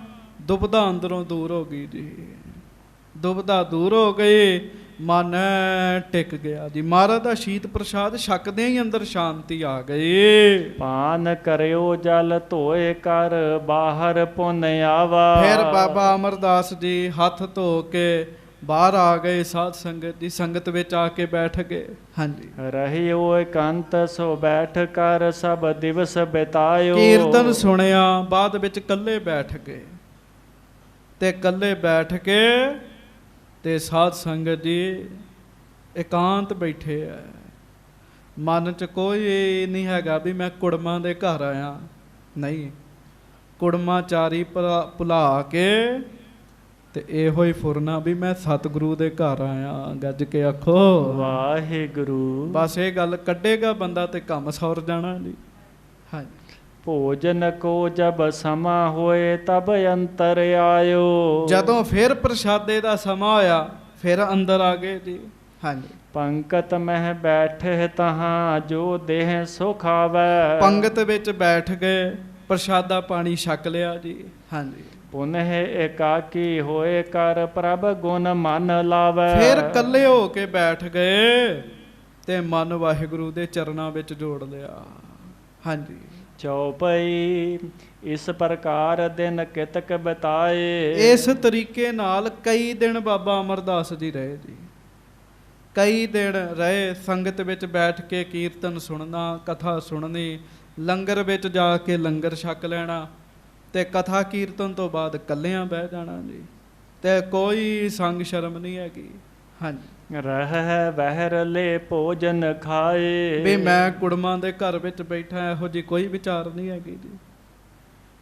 A: ਦੁਬਿਧਾ ਅੰਦਰੋਂ ਦੂਰ ਹੋ ਗਈ ਜੀ। ਦੁਬਿਧਾ ਦੂਰ ਹੋ ਗਈ, ਮਨ ਟਿਕ ਗਿਆ ਜੀ। ਮਹਾਰਾਜ ਦਾ ਸ਼ੀਤ ਪ੍ਰਸ਼ਾਦ ਛਕਦਿਆਂ ਹੀ ਅੰਦਰ ਸ਼ਾਂਤੀ ਆ ਗਈ।
B: ਪਾਨ ਕਰਿਓ ਜਲ ਧੋਏ ਕਰ ਬਾਹਰ ਪੁੰਨ ਆਵਾ।
A: ਫਿਰ ਬਾਬਾ ਅਮਰਦਾਸ ਜੀ ਹੱਥ ਧੋ ਕੇ ਬਾਹਰ ਆ ਗਏ, ਸਾਧ ਸੰਗਤ ਦੀ ਸੰਗਤ ਵਿੱਚ ਆ ਕੇ ਬੈਠ ਗਏ। ਹਾਂਜੀ,
B: ਰਹਿਓ ਇਕੰਤ ਸੋ ਬੈਠ ਕਰ ਸਭ ਦਿਵਸ ਬਿਤਾਇਓ।
A: ਕੀਰਤਨ ਸੁਣਿਆ, ਬਾਅਦ ਵਿੱਚ ਇਕੱਲੇ ਬੈਠ ਗਏ ਤੇ ਇਕੱਲੇ ਬੈਠ ਕੇ ਤੇ ਸਾਧ ਸੰਗਤ ਜੀ ਇਕਾਂਤ ਬੈਠੇ ਆ। ਮਨ 'ਚ ਕੋਈ ਨਹੀਂ ਹੈਗਾ ਵੀ ਮੈਂ ਕੁੜਮਾਂ ਦੇ ਘਰ ਆਇਆ, ਨਹੀਂ, ਕੁੜਮਾਚਾਰੀ ਭੁਲਾ ਕੇ ਤੇ ਇਹੋ ਹੀ ਫੁਰਨਾ ਵੀ ਮੈਂ ਸਤਿਗੁਰੂ ਦੇ ਘਰ ਆਇਆ। ਗੱਜ ਕੇ ਆਖੋ
B: ਵਾਹਿਗੁਰੂ।
A: ਬਸ ਇਹ ਗੱਲ ਕੱਢੇਗਾ ਬੰਦਾ ਤੇ ਕੰਮ ਸੌਰ ਜਾਣਾ ਜੀ। ਹਾਂਜੀ,
B: ਭੋਜਨ ਕੋ ਜਬ ਸਮਾ ਹੋਏ ਤਬ ਅੰਤਰ ਆਇਓ।
A: ਜਦੋਂ ਫਿਰ ਪ੍ਰਸ਼ਾਦੇ ਦਾ ਸਮਾਂ ਹੋਇਆ ਫਿਰ ਅੰਦਰ ਆ ਗਏ ਜੀ। ਹਾਂਜੀ,
B: ਪੰਕਤ ਮਹਿ ਬੈਠੇ ਤਹਾਂ ਜੋ ਦੇਹ ਸੁਖ ਆਵੈ।
A: ਪੰਗਤ ਵਿੱਚ ਬੈਠ ਗਏ, ਪ੍ਰਸ਼ਾਦਾ ਪਾਣੀ ਛਕ ਲਿਆ ਜੀ। ਹਾਂਜੀ,
B: ਪੁਨਹ ਇਕਾਕੀ ਹੋਏ ਕਰ ਪ੍ਰਭ ਗੁਣ ਮਨ ਲਾਵੈ।
A: ਫਿਰ ਇਕੱਲੇ ਹੋ ਕੇ ਬੈਠ ਗਏ ਤੇ ਮਨ ਵਾਹਿਗੁਰੂ ਦੇ ਚਰਨਾਂ ਵਿੱਚ ਜੋੜ ਲਿਆ। ਹਾਂਜੀ,
B: ਚੌਪਈ ਇਸ ਪ੍ਰਕਾਰ ਦਿਨ ਕਿਤਕ ਬਿਤਾਏ।
A: ਇਸ ਤਰੀਕੇ ਨਾਲ ਕਈ ਦਿਨ ਬਾਬਾ ਅਮਰਦਾਸ ਜੀ ਰਹੇ ਜੀ। ਕਈ ਦਿਨ ਰਹੇ, ਸੰਗਤ ਵਿੱਚ ਬੈਠ ਕੇ ਕੀਰਤਨ ਸੁਣਨਾ, ਕਥਾ ਸੁਣਨੀ, ਲੰਗਰ ਵਿੱਚ ਜਾ ਕੇ ਲੰਗਰ ਛਕ ਲੈਣਾ ਤੇ ਕਥਾ ਕੀਰਤਨ ਤੋਂ ਬਾਅਦ ਇਕੱਲਿਆਂ ਬਹਿ ਜਾਣਾ ਜੀ। ਤੇ ਕੋਈ ਸੰਗ ਸ਼ਰਮ ਨਹੀਂ ਹੈਗੀ। ਹਾਂਜੀ,
B: ਰਹਿ ਵਹਿਰਲੇ ਭੋਜਨ ਖਾਏ।
A: ਵੀ ਮੈਂ ਕੁੜਮਾਂ ਦੇ ਘਰ ਵਿੱਚ ਬੈਠਾ, ਇਹੋ ਜੀ ਕੋਈ ਵਿਚਾਰ ਨਹੀਂ ਹੈਗੀ ਜੀ।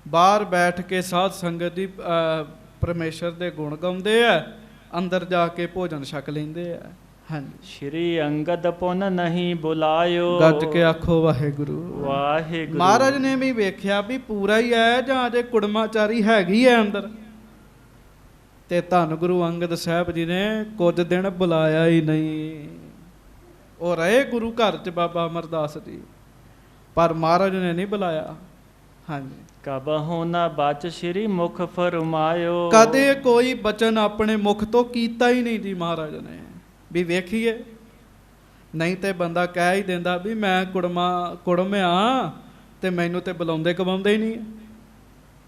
A: ਬਾਹਰ ਬੈਠ ਕੇ ਸਾਧ ਸੰਗਤ ਦੀ ਪਰਮੇਸ਼ਰ ਦੇ ਗੁਣ ਗਾਉਂਦੇ ਆ, ਅੰਦਰ ਜਾ ਕੇ ਭੋਜਨ ਛਕ ਲੈਂਦੇ ਆ। ਹਾਂਜੀ,
B: ਸ਼੍ਰੀ ਅੰਗਦ ਪੁਨ ਨਹੀਂ ਬੁਲਾਇਓ।
A: ਗੱਜ ਕੇ ਆਖੋ ਵਾਹਿਗੁਰੂ।
B: ਵਾਹਿਗੁਰੂ।
A: ਮਹਾਰਾਜ ਨੇ ਵੀ ਵੇਖਿਆ ਵੀ ਪੂਰਾ ਹੀ ਹੈ ਜਾਂ ਅਜੇ ਕੁੜਮਾਚਾਰੀ ਹੈਗੀ ਹੈ ਅੰਦਰ, ਤੇ ਧੰਨ ਗੁਰੂ ਅੰਗਦ ਸਾਹਿਬ ਜੀ ਨੇ ਕੁਝ ਦਿਨ ਬੁਲਾਇਆ ਹੀ ਨਹੀਂ। ਉਹ ਰਹੇ ਗੁਰੂ ਘਰ 'ਚ ਬਾਬਾ ਅਮਰਦਾਸ ਜੀ, ਪਰ ਮਹਾਰਾਜ ਨੇ ਨਹੀਂ ਬੁਲਾਇਆ। ਹਾਂਜੀ,
B: ਕਬਹੁ ਨਾ ਬਚ ਸ਼੍ਰੀ ਮੁਖ ਫਰਮਾਇਓ।
A: ਕਦੇ ਕੋਈ ਬਚਨ ਆਪਣੇ ਮੁਖ ਤੋਂ ਕੀਤਾ ਹੀ ਨਹੀਂ ਜੀ ਮਹਾਰਾਜ ਨੇ। ਵੀ ਵੇਖੀਏ, ਨਹੀਂ ਤੇ ਬੰਦਾ ਕਹਿ ਹੀ ਦਿੰਦਾ ਵੀ ਮੈਂ ਕੁੜਮ ਆ ਤੇ ਮੈਨੂੰ ਤੇ ਬੁਲਾਉਂਦੇ ਕਵਾਉਂਦੇ ਹੀ ਨਹੀਂ।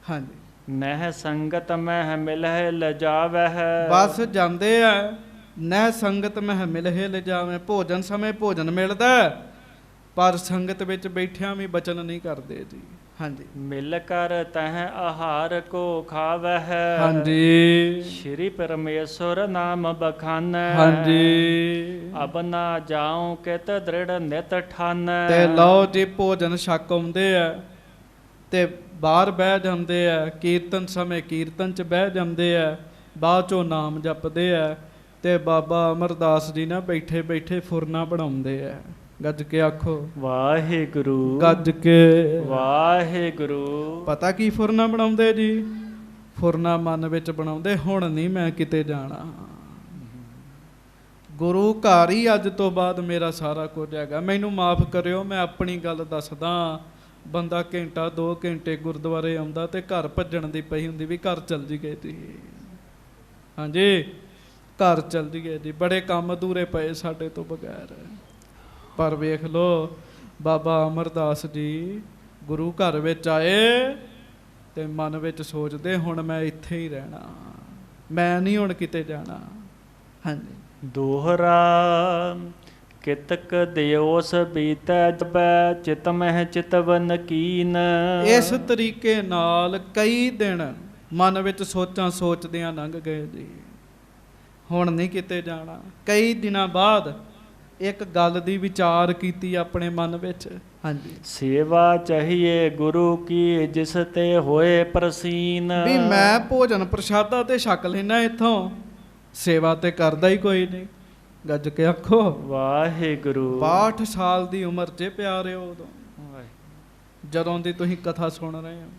A: ਹਾਂਜੀ,
B: ਨਹਿ ਸੰਗਤ ਮਹਿ ਮਿਲਹਿ ਲਜਾਵਹਿ।
A: ਬਸ ਜਾਂਦੇ ਆ, ਨਹਿ ਸੰਗਤ ਮਹਿ ਮਿਲਹਿ ਲਿਜਾਵੇਂ। ਭੋਜਨ ਸਮੇਂ ਭੋਜਨ ਮਿਲਦਾ, ਪਰ ਸੰਗਤ ਵਿੱਚ ਬੈਠਿਆਂ ਵੀ ਬਚਨ ਨਹੀਂ ਕਰਦੇ ਜੀ। ਹਾਂਜੀ,
B: ਮਿਲ ਕਰ ਤਹ ਆਹਾਰ ਕੋ ਖਾਵਹਿ।
A: ਹਾਂਜੀ,
B: ਸ਼੍ਰੀ ਪਰਮੇਸ਼ਰ ਨਾਮ ਬਖਾਨੈ।
A: ਹਾਂਜੀ,
B: ਅਬ ਨਾ ਜਾਉ ਕਿਤ ਦ੍ਰਿੜ ਨਿਤ ਠਾਨੈ।
A: ਤੇ ਲਓ ਜੀ ਭੋਜਨ ਛਕ ਆਉਂਦੇ ਆ ਤੇ ਬਾਹਰ ਬਹਿ ਜਾਂਦੇ ਆ, ਕੀਰਤਨ ਸਮੇਂ ਕੀਰਤਨ 'ਚ ਬਹਿ ਜਾਂਦੇ ਆ, ਬਾਅਦ 'ਚੋਂ ਨਾਮ ਜਪਦੇ ਆ ਤੇ ਬਾਬਾ ਅਮਰਦਾਸ ਜੀ ਨਾ ਬੈਠੇ ਬੈਠੇ ਫੁਰਨਾ ਬਣਾਉਂਦੇ ਆ। ਗੱਜ ਕੇ ਆਖੋ
B: ਵਾਹਿਗੁਰੂ।
A: ਗੱਜ ਕੇ
B: ਵਾਹਿਗੁਰੂ।
A: ਪਤਾ ਕੀ ਫੁਰਨਾ ਬਣਾਉਂਦੇ ਜੀ? ਫੁਰਨਾ ਮਨ ਵਿੱਚ ਬਣਾਉਂਦੇ, ਹੁਣ ਨਹੀਂ ਮੈਂ ਕਿਤੇ ਜਾਣਾ, ਗੁਰੂ ਘਰ ਹੀ ਅੱਜ ਤੋਂ ਬਾਅਦ ਮੇਰਾ ਸਾਰਾ ਕੁਝ ਹੈਗਾ, ਮੈਨੂੰ ਮਾਫ ਕਰਿਓ। ਮੈਂ ਆਪਣੀ ਗੱਲ ਦੱਸਦਾ, ਬੰਦਾ ਘੰਟਾ 2 ਘੰਟੇ ਗੁਰਦੁਆਰੇ ਆਉਂਦਾ ਤੇ ਘਰ ਭੱਜਣ ਦੀ ਪਈ ਹੁੰਦੀ ਵੀ ਘਰ ਚੱਲ ਜੀਏ ਜੀ। ਹਾਂਜੀ, ਘਰ ਚੱਲ ਜੀਏ ਜੀ, ਬੜੇ ਕੰਮ ਅਧੂਰੇ ਪਏ ਸਾਡੇ ਤੋਂ ਬਗੈਰ। ਪਰ ਵੇਖ ਲੋ, ਬਾਬਾ ਅਮਰਦਾਸ ਜੀ ਗੁਰੂ ਘਰ ਵਿੱਚ ਆਏ ਤੇ ਮਨ ਵਿੱਚ ਸੋਚਦੇ ਹੁਣ ਮੈਂ ਇੱਥੇ ਹੀ ਰਹਿਣਾ, ਮੈਂ ਨਹੀਂ ਹੁਣ ਕਿਤੇ ਜਾਣਾ। ਹਾਂਜੀ,
B: ਦੋਹਰਾ ਕਿਤਕ ਦਿਓਸ ਬੀਤੈ ਜਪੈ ਚਿਤ ਮਹਿ ਚਿਤਵਨ ਕੀਨ।
A: ਇਸ ਤਰੀਕੇ ਨਾਲ ਕਈ ਦਿਨ ਮਨ ਵਿੱਚ ਸੋਚਾਂ ਸੋਚਦਿਆਂ ਲੰਘ ਗਏ ਜੀ, ਹੁਣ ਨਹੀਂ ਕਿਤੇ ਜਾਣਾ। ਕਈ ਦਿਨਾਂ ਬਾਅਦ ਇੱਕ ਗੱਲ ਦੀ ਵਿਚਾਰ ਕੀਤੀ ਆਪਣੇ ਮਨ ਵਿੱਚ। ਹਾਂਜੀ,
B: ਸੇਵਾ ਚਾਹੀਏ ਗੁਰੂ ਕੀ ਜਿਸ ਤੇ ਹੋਏ ਪ੍ਰਸੀਨ।
A: ਵੀ ਮੈਂ ਭੋਜਨ ਪ੍ਰਸ਼ਾਦਾ ਤੇ ਛਕ ਲੈਣਾ, ਇੱਥੋਂ ਸੇਵਾ ਤੇ ਕਰਦਾ ਹੀ ਕੋਈ ਨਹੀਂ। ਗੱਜ ਕੇ ਆਖੋ
B: ਵਾਹਿਗੁਰੂ।
A: 62 ਸਾਲ ਦੀ ਉਮਰ 'ਚ ਪਿਆਰਿਓ, ਉਦੋਂ ਜਦੋਂ ਦੀ ਤੁਸੀਂ ਕਥਾ ਸੁਣ ਰਹੇ ਹੋ,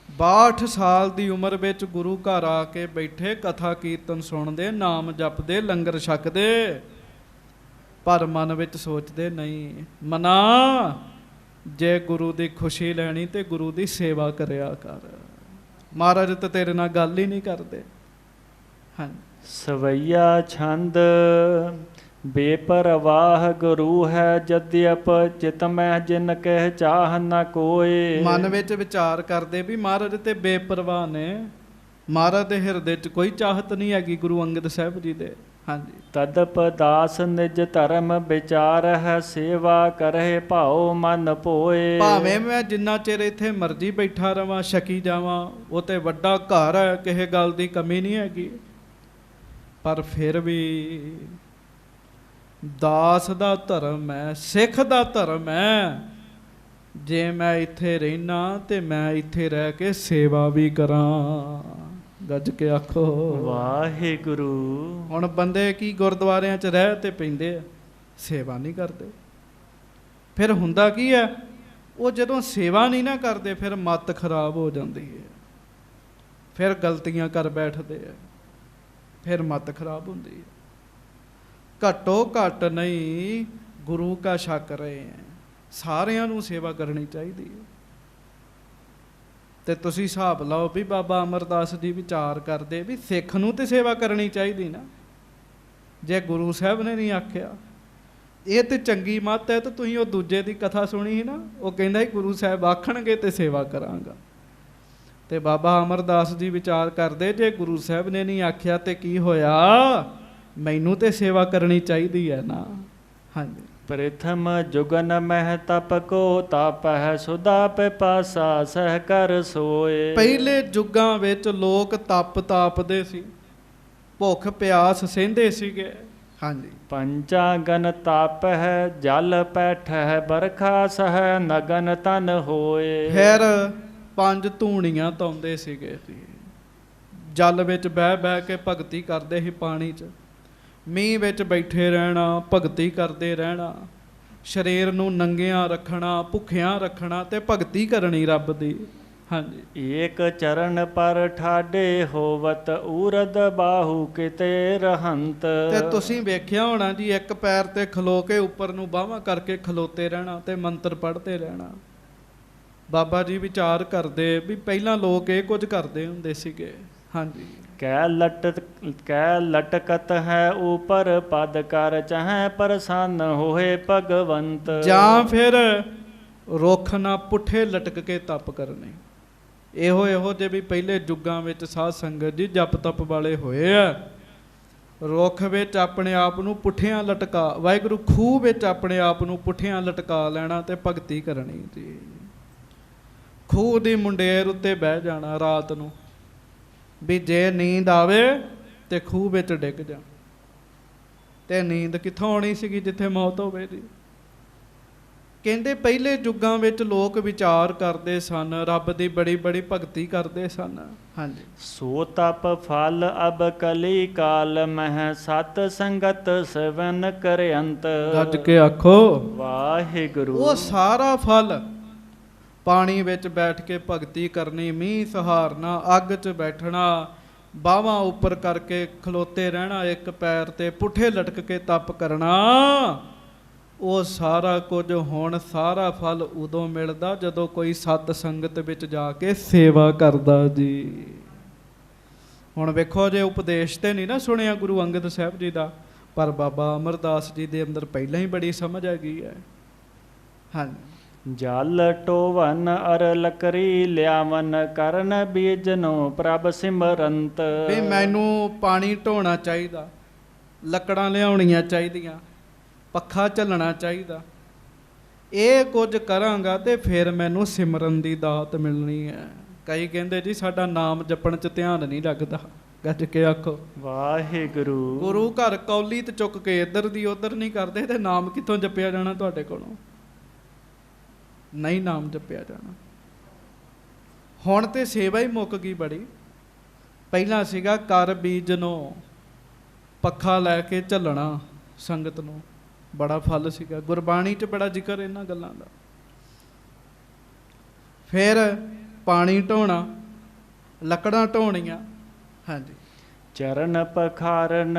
A: 62 ਸਾਲ ਦੀ ਉਮਰ ਵਿੱਚ ਗੁਰੂ ਘਰ ਆ ਕੇ ਬੈਠੇ, ਕਥਾ ਕੀਰਤਨ ਸੁਣਦੇ, ਨਾਮ ਜਪਦੇ, ਲੰਗਰ ਛਕਦੇ, ਪਰ ਮਨ ਵਿੱਚ ਸੋਚਦੇ ਨਹੀਂ ਮਨਾ ਜੇ ਗੁਰੂ ਦੀ ਖੁਸ਼ੀ ਲੈਣੀ ਤੇ ਗੁਰੂ ਦੀ ਸੇਵਾ ਕਰਿਆ ਕਰ। ਮਹਾਰਾਜ ਤਾਂ ਤੇਰੇ ਨਾਲ ਗੱਲ ਹੀ ਨਹੀਂ ਕਰਦੇ। ਹਾਂ,
B: ਸਵਈਆ ਛੰਦ ਬੇਪਰਵਾਹ ਗੁਰੂ ਹੈ, ਜਦਿਅਪ ਚਿਤ ਮਹਿ ਜਿਨ ਕਹਿ ਚਾਹ ਨ ਕੋਏ।
A: ਮਨ ਵਿੱਚ ਵਿਚਾਰ ਕਰਦੇ ਵੀ ਮਹਾਰਾਜ ਤੇ ਬੇਪਰਵਾਹ ਨੇ, ਮਹਾਰਾਜ ਦੇ ਹਿਰਦੇ 'ਚ ਕੋਈ ਚਾਹਤ ਨਹੀਂ ਹੈਗੀ ਗੁਰੂ ਅੰਗਦ ਸਾਹਿਬ ਜੀ ਦੇ। ਹਾਂਜੀ,
B: ਤਦਪ ਦਾਸ ਨਿਜ ਧਰਮ ਵਿਚਾਰ ਹੈ, ਸੇਵਾ ਕਰੇ ਭਾਉ ਮਨ ਭੋਏ।
A: ਭਾਵੇਂ ਮੈਂ ਜਿੰਨਾ ਚਿਰ ਇੱਥੇ ਮਰਜ਼ੀ ਬੈਠਾ ਰਵਾਂ, ਛਕੀ ਜਾਵਾਂ, ਉਹ ਤੇ ਵੱਡਾ ਘਰ ਹੈ, ਕਿਸੇ ਗੱਲ ਦੀ ਕਮੀ ਨਹੀਂ ਹੈਗੀ, ਪਰ ਫਿਰ ਵੀ ਦਾਸ ਦਾ ਧਰਮ ਹੈ, ਸਿੱਖ ਦਾ ਧਰਮ ਹੈ। ਜੇ ਮੈਂ ਇੱਥੇ ਰਹਿਣਾ ਤੇ ਮੈਂ ਇੱਥੇ ਰਹਿ ਕੇ ਸੇਵਾ ਵੀ ਕਰਾਂ। ਗੱਜ ਕੇ ਆਖੋ
B: ਵਾਹਿਗੁਰੂ।
A: ਹੁਣ ਬੰਦੇ ਕੀ ਗੁਰਦੁਆਰਿਆਂ 'ਚ ਰਹਿ ਤੇ ਪੈਂਦੇ ਆ, ਸੇਵਾ ਨਹੀਂ ਕਰਦੇ। ਫਿਰ ਹੁੰਦਾ ਕੀ ਹੈ, ਉਹ ਜਦੋਂ ਸੇਵਾ ਨਹੀਂ ਨਾ ਕਰਦੇ ਫਿਰ ਮੱਤ ਖਰਾਬ ਹੋ ਜਾਂਦੀ ਹੈ, ਫਿਰ ਗਲਤੀਆਂ ਕਰ ਬੈਠਦੇ ਆ, ਫਿਰ ਮੱਤ ਖਰਾਬ ਹੁੰਦੀ ਹੈ। ਘੱਟੋ ਘੱਟ ਨਹੀਂ ਗੁਰੂ ਕਾ ਛਕ ਰਹੇ ਹੈ, ਸਾਰਿਆਂ ਨੂੰ ਸੇਵਾ ਕਰਨੀ ਚਾਹੀਦੀ ਹੈ। ਤੇ ਤੁਸੀਂ ਹਿਸਾਬ ਲਾਓ ਵੀ ਬਾਬਾ ਅਮਰਦਾਸ ਜੀ ਵਿਚਾਰ ਕਰਦੇ ਵੀ ਸਿੱਖ ਨੂੰ ਤੇ ਸੇਵਾ ਕਰਨੀ ਚਾਹੀਦੀ ਨਾ, ਜੇ ਗੁਰੂ ਸਾਹਿਬ ਨੇ ਨਹੀਂ ਆਖਿਆ। ਇਹ ਤੇ ਚੰਗੀ ਮੱਤ ਹੈ। ਤਾਂ ਤੁਸੀਂ ਉਹ ਦੂਜੇ ਦੀ ਕਥਾ ਸੁਣੀ ਸੀ ਨਾ, ਉਹ ਕਹਿੰਦਾ ਸੀ ਗੁਰੂ ਸਾਹਿਬ ਆਖਣਗੇ ਤੇ ਸੇਵਾ ਕਰਾਂਗਾ। ਤੇ ਬਾਬਾ ਅਮਰਦਾਸ ਜੀ ਵਿਚਾਰ ਕਰਦੇ ਜੇ ਗੁਰੂ ਸਾਹਿਬ ਨੇ ਨਹੀਂ ਆਖਿਆ ਤੇ ਕੀ ਹੋਇਆ, ਮੈਨੂੰ ਤੇ ਸੇਵਾ ਕਰਨੀ ਚਾਹੀਦੀ ਹੈ ਨਾ। ਹਾਂਜੀ,
B: ਪ੍ਰਥਮ ਜੁਗਨ ਮਹਿ ਤਪ ਕੋ ਤਾਪਹਿ, ਸੁਦਾ ਪਿਪਾਸਾ ਸਹਿ ਕਰ ਸੋਏ।
A: ਪਹਿਲੇ ਯੁੱਗਾਂ ਵਿੱਚ ਲੋਕ ਤਪ ਤਾਪਦੇ ਸੀ, ਭੁੱਖ ਪਿਆਸ ਸਹਿੰਦੇ ਸੀਗੇ। ਹਾਂਜੀ,
B: ਪੰਚਾ ਗਨ ਤਾਪਹਿ, ਜਲ ਪੈਠਹਿ, ਬਰਖਾ ਸਹਿ ਨਗਨ ਤਨ ਹੋਏ।
A: ਫਿਰ 5 ਧੂਣੀਆਂ ਧਾਉਂਦੇ ਸੀਗੇ ਜੀ, ਜਲ ਵਿੱਚ ਬਹਿ ਬਹਿ ਕੇ ਭਗਤੀ ਕਰਦੇ ਸੀ, ਪਾਣੀ 'ਚ ਮੀਂਹ ਵਿੱਚ ਬੈਠੇ ਰਹਿਣਾ, ਭਗਤੀ ਕਰਦੇ ਰਹਿਣਾ, ਸਰੀਰ ਨੂੰ ਨੰਗਿਆਂ ਰੱਖਣਾ, ਭੁੱਖਿਆਂ ਰੱਖਣਾ ਤੇ ਭਗਤੀ ਕਰਨੀ ਰੱਬ ਦੀ। ਹਾਂਜੀ,
B: ਏਕ ਚਰਨ ਪਰ ਠਾਡੇ ਹੋਵਤ, ਊਰਦ ਬਾਹੂ ਕਿਤੇ ਰਹੰਤ।
A: ਤੇ ਤੁਸੀਂ ਵੇਖਿਆ ਹੋਣਾ ਜੀ, ਇੱਕ ਪੈਰ ਤੇ ਖਲੋ ਕੇ ਉੱਪਰ ਨੂੰ ਬਾਹਾਂ ਕਰਕੇ ਖਲੋਤੇ ਰਹਿਣਾ ਤੇ ਮੰਤਰ ਪੜ੍ਹਦੇ ਰਹਿਣਾ। ਬਾਬਾ ਜੀ ਵਿਚਾਰ ਕਰਦੇ ਵੀ ਪਹਿਲਾਂ ਲੋਕ ਇਹ ਕੁਝ ਕਰਦੇ ਹੁੰਦੇ ਸੀਗੇ। ਹਾਂਜੀ, ਕਹਿ
B: ਲਟਕਤ ਹੈ ਉਪਰ ਪਦ ਕਰ, ਚਾਹੇ ਪ੍ਰਸੰਨ ਹੋਏ ਭਗਵੰਤ।
A: ਜਾਂ ਫਿਰ ਰੁੱਖ ਨਾ ਪੁੱਠੇ ਲਟਕ ਕੇ ਤਪ ਕਰਨੇ। ਇਹੋ ਜਿਹੇ ਵੀ ਪਹਿਲੇ ਯੁੱਗਾਂ ਵਿੱਚ ਸਾਧ ਸੰਗਤ ਜੀ ਜਪ ਤਪ ਵਾਲੇ ਹੋਏ ਆ। ਰੁੱਖ ਵਿੱਚ ਆਪਣੇ ਆਪ ਨੂੰ ਪੁੱਠਿਆਂ ਲਟਕਾ, ਵਾਹਿਗੁਰੂ ਖੂਹ ਵਿੱਚ ਆਪਣੇ ਆਪ ਨੂੰ ਪੁੱਠਿਆਂ ਲਟਕਾ ਲੈਣਾ ਤੇ ਭਗਤੀ ਕਰਨੀ ਜੀ। ਖੂਹ ਦੀ ਮੁੰਡੇਰ ਉੱਤੇ ਬਹਿ ਜਾਣਾ ਰਾਤ ਨੂੰ, ਵੀ ਜੇ ਨੀਂਦ ਆਵੇ ਤੇ ਖੂਹ ਵਿੱਚ ਡਿੱਗ ਜਾ। ਤੇ ਨੀਂਦ ਕਿੱਥੋਂ ਆਉਣੀ ਸੀਗੀ ਜਿੱਥੇ ਮੌਤ ਹੋਵੇ ਜੀ। ਕਹਿੰਦੇ ਪਹਿਲੇ ਯੁੱਗਾਂ ਵਿੱਚ ਲੋਕ ਵਿਚਾਰ ਕਰਦੇ ਸਨ, ਰੱਬ ਦੀ ਬੜੀ ਬੜੀ ਭਗਤੀ ਕਰਦੇ ਸਨ। ਹਾਂਜੀ,
B: ਸੋ ਤਪ ਫਲ ਅਬ ਕਲੀ ਕਾਲ ਮਹਿ, ਸਤ ਸੰਗਤ ਸਵਨ ਕਰਅੰਤ।
A: ਗੱਜ ਕੇ ਆਖੋ
B: ਵਾਹਿਗੁਰੂ।
A: ਉਹ ਸਾਰਾ ਫਲ ਪਾਣੀ ਵਿੱਚ ਬੈਠ ਕੇ ਭਗਤੀ ਕਰਨੀ, ਮੀਂਹ ਸਹਾਰਨਾ, ਅੱਗ 'ਚ ਬੈਠਣਾ, ਬਾਹਾਂ ਉੱਪਰ ਕਰਕੇ ਖਲੋਤੇ ਰਹਿਣਾ, ਇੱਕ ਪੈਰ ਤੇ ਪੁੱਠੇ ਲਟਕ ਕੇ ਤਪ ਕਰਨਾ, ਉਹ ਸਾਰਾ ਕੁਝ ਹੁਣ ਸਾਰਾ ਫਲ ਉਦੋਂ ਮਿਲਦਾ ਜਦੋਂ ਕੋਈ ਸਤ ਸੰਗਤ ਵਿੱਚ ਜਾ ਕੇ ਸੇਵਾ ਕਰਦਾ ਜੀ। ਹੁਣ ਵੇਖੋ, ਜੇ ਉਪਦੇਸ਼ ਤੇ ਨਹੀਂ ਨਾ ਸੁਣਿਆ ਗੁਰੂ ਅੰਗਦ ਸਾਹਿਬ ਜੀ ਦਾ, ਪਰ ਬਾਬਾ ਅਮਰਦਾਸ ਜੀ ਦੇ ਅੰਦਰ ਪਹਿਲਾਂ ਹੀ ਬੜੀ ਸਮਝ ਆ ਗਈ ਹੈ। ਹਾਂਜੀ,
B: ਜਲ ਟੋਵਨ ਅਰ ਲਕਰੀ ਲਿਆਵਨ, ਕਰਨ ਬੀਜਨੋ ਪ੍ਰਭ ਸਿਮਰੰਤ।
A: ਵੀ ਮੈਨੂੰ ਪਾਣੀ ਢੋਣਾ ਚਾਹੀਦਾ, ਲੱਕੜਾਂ ਲਿਆਉਣੀਆਂ ਚਾਹੀਦੀਆਂ, ਪੱਖਾ ਝੱਲਣਾ ਚਾਹੀਦਾ, ਇਹ ਕੁਝ ਕਰਾਂਗਾ ਤੇ ਫਿਰ ਮੈਨੂੰ ਸਿਮਰਨ ਦੀ ਦਾਤ ਮਿਲਣੀ ਹੈ। ਕਈ ਕਹਿੰਦੇ ਜੀ ਸਾਡਾ ਨਾਮ ਜਪਣ 'ਚ ਧਿਆਨ ਨਹੀਂ ਲੱਗਦਾ। ਗੱਜ ਕੇ ਆਖੋ
B: ਵਾਹਿਗੁਰੂ।
A: ਗੁਰੂ ਘਰ ਕੌਲੀ ਤੇ ਚੁੱਕ ਕੇ ਇੱਧਰ ਦੀ ਉੱਧਰ ਨਹੀਂ ਕਰਦੇ ਤੇ ਨਾਮ ਕਿੱਥੋਂ ਜਪਿਆ ਜਾਣਾ ਤੁਹਾਡੇ ਕੋਲੋਂ? ਨਹੀਂ ਨਾਮ ਜਪਿਆ ਜਾਣਾ। ਹੁਣ ਤੇ ਸੇਵਾ ਹੀ ਮੁੱਕ ਗਈ ਬੜੀ। ਪਹਿਲਾਂ ਸੀਗਾ ਕਰ ਬੀਜਨੋ, ਪੱਖਾ ਲੈ ਕੇ ਝੱਲਣਾ ਸੰਗਤ ਨੂੰ, ਬੜਾ ਫਲ ਸੀਗਾ। ਗੁਰਬਾਣੀ 'ਚ ਬੜਾ ਜ਼ਿਕਰ ਇਹਨਾਂ ਗੱਲਾਂ ਦਾ। ਫਿਰ ਪਾਣੀ ਢੋਣਾ, ਲੱਕੜਾਂ ਢੋਣੀਆਂ। ਹਾਂਜੀ।
B: ਚਰਨ ਪਖਾਰਨ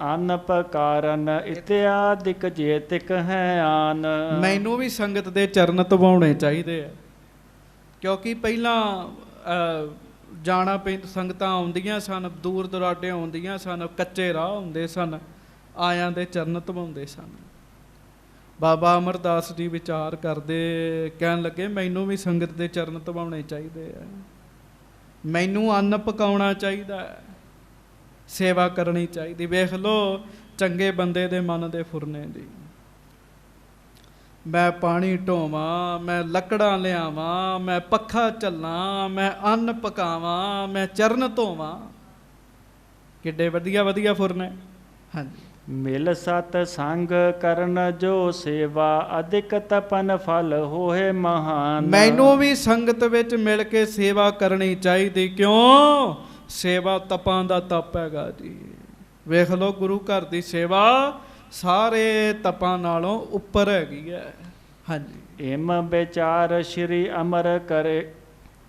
B: ਅੰਨ ਪਕਾਰਨ ਇਤਿਆਦਿਕ ਜੇਤਿਕ ਹੈ ਆਨ।
A: ਮੈਨੂੰ ਵੀ ਸੰਗਤ ਦੇ ਚਰਨ ਧਵਾਉਣੇ ਚਾਹੀਦੇ ਆ, ਕਿਉਂਕਿ ਪਹਿਲਾਂ ਜਾਣਾ ਪੈਂਦਾ, ਸੰਗਤਾਂ ਆਉਂਦੀਆਂ ਸਨ, ਦੂਰ ਦੁਰਾਡੇ ਆਉਂਦੀਆਂ ਸਨ, ਕੱਚੇ ਰਾਹ ਹੁੰਦੇ ਸਨ, ਆਇਆਂ ਦੇ ਚਰਨ ਧਵਾਉਂਦੇ ਸਨ। ਬਾਬਾ ਅਮਰਦਾਸ ਜੀ ਵਿਚਾਰ ਕਰਦੇ, ਕਹਿਣ ਲੱਗੇ ਮੈਨੂੰ ਵੀ ਸੰਗਤ ਦੇ ਚਰਨ ਧਵਾਉਣੇ ਚਾਹੀਦੇ ਆ, ਮੈਨੂੰ ਅੰਨ ਪਕਾਉਣਾ ਚਾਹੀਦਾ ਹੈ, ਸੇਵਾ ਕਰਨੀ ਚਾਹੀਦੀ। ਵੇਖ ਲਓ ਚੰਗੇ ਬੰਦੇ ਦੇ ਮਨ ਦੇ ਫੁਰਨੇ ਦੀ, ਮੈਂ ਪਾਣੀ ਢੋਵਾਂ, ਮੈਂ ਲੱਕੜਾਂ ਲਿਆਵਾਂ, ਮੈਂ ਪੱਖਾ ਝੱਲਾਂ, ਮੈਂ ਅੰਨ ਪਕਾਵਾਂ, ਮੈਂ ਚਰਨ ਧੋਵਾਂ, ਕਿੱਡੇ ਵਧੀਆ ਵਧੀਆ ਫੁਰਨੇ। ਹਾਂਜੀ।
B: ਮਿਲ ਸਤ ਸੰਗ ਕਰਨ ਜੋ ਸੇਵਾ ਅਧਿਕ ਤਪਨ ਫਲ ਹੋਏ ਮਹਾਨ।
A: ਮੈਨੂੰ ਵੀ ਸੰਗਤ ਵਿੱਚ ਮਿਲ ਕੇ ਸੇਵਾ ਕਰਨੀ ਚਾਹੀਦੀ, ਕਿਉਂ? ਸੇਵਾ ਤਪਾਂ ਦਾ ਤਪ ਹੈਗਾ ਜੀ। ਵੇਖ ਲਓ ਗੁਰੂ ਘਰ ਦੀ ਸੇਵਾ ਸਾਰੇ ਤਪਾਂ ਨਾਲੋਂ ਉੱਪਰ ਹੈਗੀ ਹੈ। ਹਾਂਜੀ।
B: ਇਮ ਵਿਚਾਰ ਸ਼੍ਰੀ ਅਮਰ ਕਰੇ,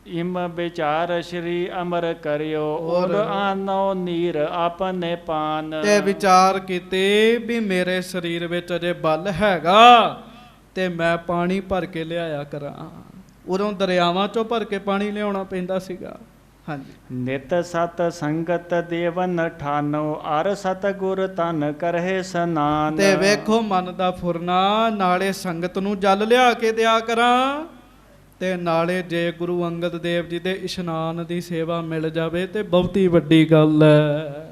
B: ਇਮ ਵਿਚਾਰ ਸ਼੍ਰੀ ਅਮਰ ਕਰਿਓ ਔਰ ਆਨੋ ਨੀਰ ਆਪਣੇ ਪਾਨ।
A: ਤੇ ਵਿਚਾਰ ਕੀਤੇ ਵੀ ਮੇਰੇ ਸਰੀਰ ਵਿੱਚ ਅਜੇ ਬਲ ਹੈਗਾ ਤੇ ਮੈਂ ਪਾਣੀ ਭਰ ਕੇ ਲਿਆਇਆ ਕਰਾਂ। ਉਦੋਂ ਦਰਿਆਵਾਂ ਚੋਂ ਭਰ ਕੇ ਪਾਣੀ ਲਿਆਉਣਾ ਪੈਂਦਾ ਸੀਗਾ। ਹਾਂਜੀ।
B: ਨਿਤ ਸਤ ਸੰਗਤ ਦੇਵਨ ਠਾਨੋ ਅਰ ਸਤ ਗੁਰ ਤਨ ਕਰਹਿ ਸਨਾਨ।
A: ਤੇ ਵੇਖੋ ਮਨ ਦਾ ਫੁਰਨਾ, ਨਾਲੇ ਸੰਗਤ ਨੂੰ ਜਲ ਲਿਆ ਕੇ ਦਿਆ ਕਰਾਂ ਤੇ ਨਾਲੇ ਜੇ ਗੁਰੂ ਅੰਗਦ ਦੇਵ ਜੀ ਦੇ ਇਸ਼ਨਾਨ ਦੀ ਸੇਵਾ ਮਿਲ ਜਾਵੇ ਤੇ ਬਹੁਤੀ ਵੱਡੀ ਗੱਲ ਹੈ।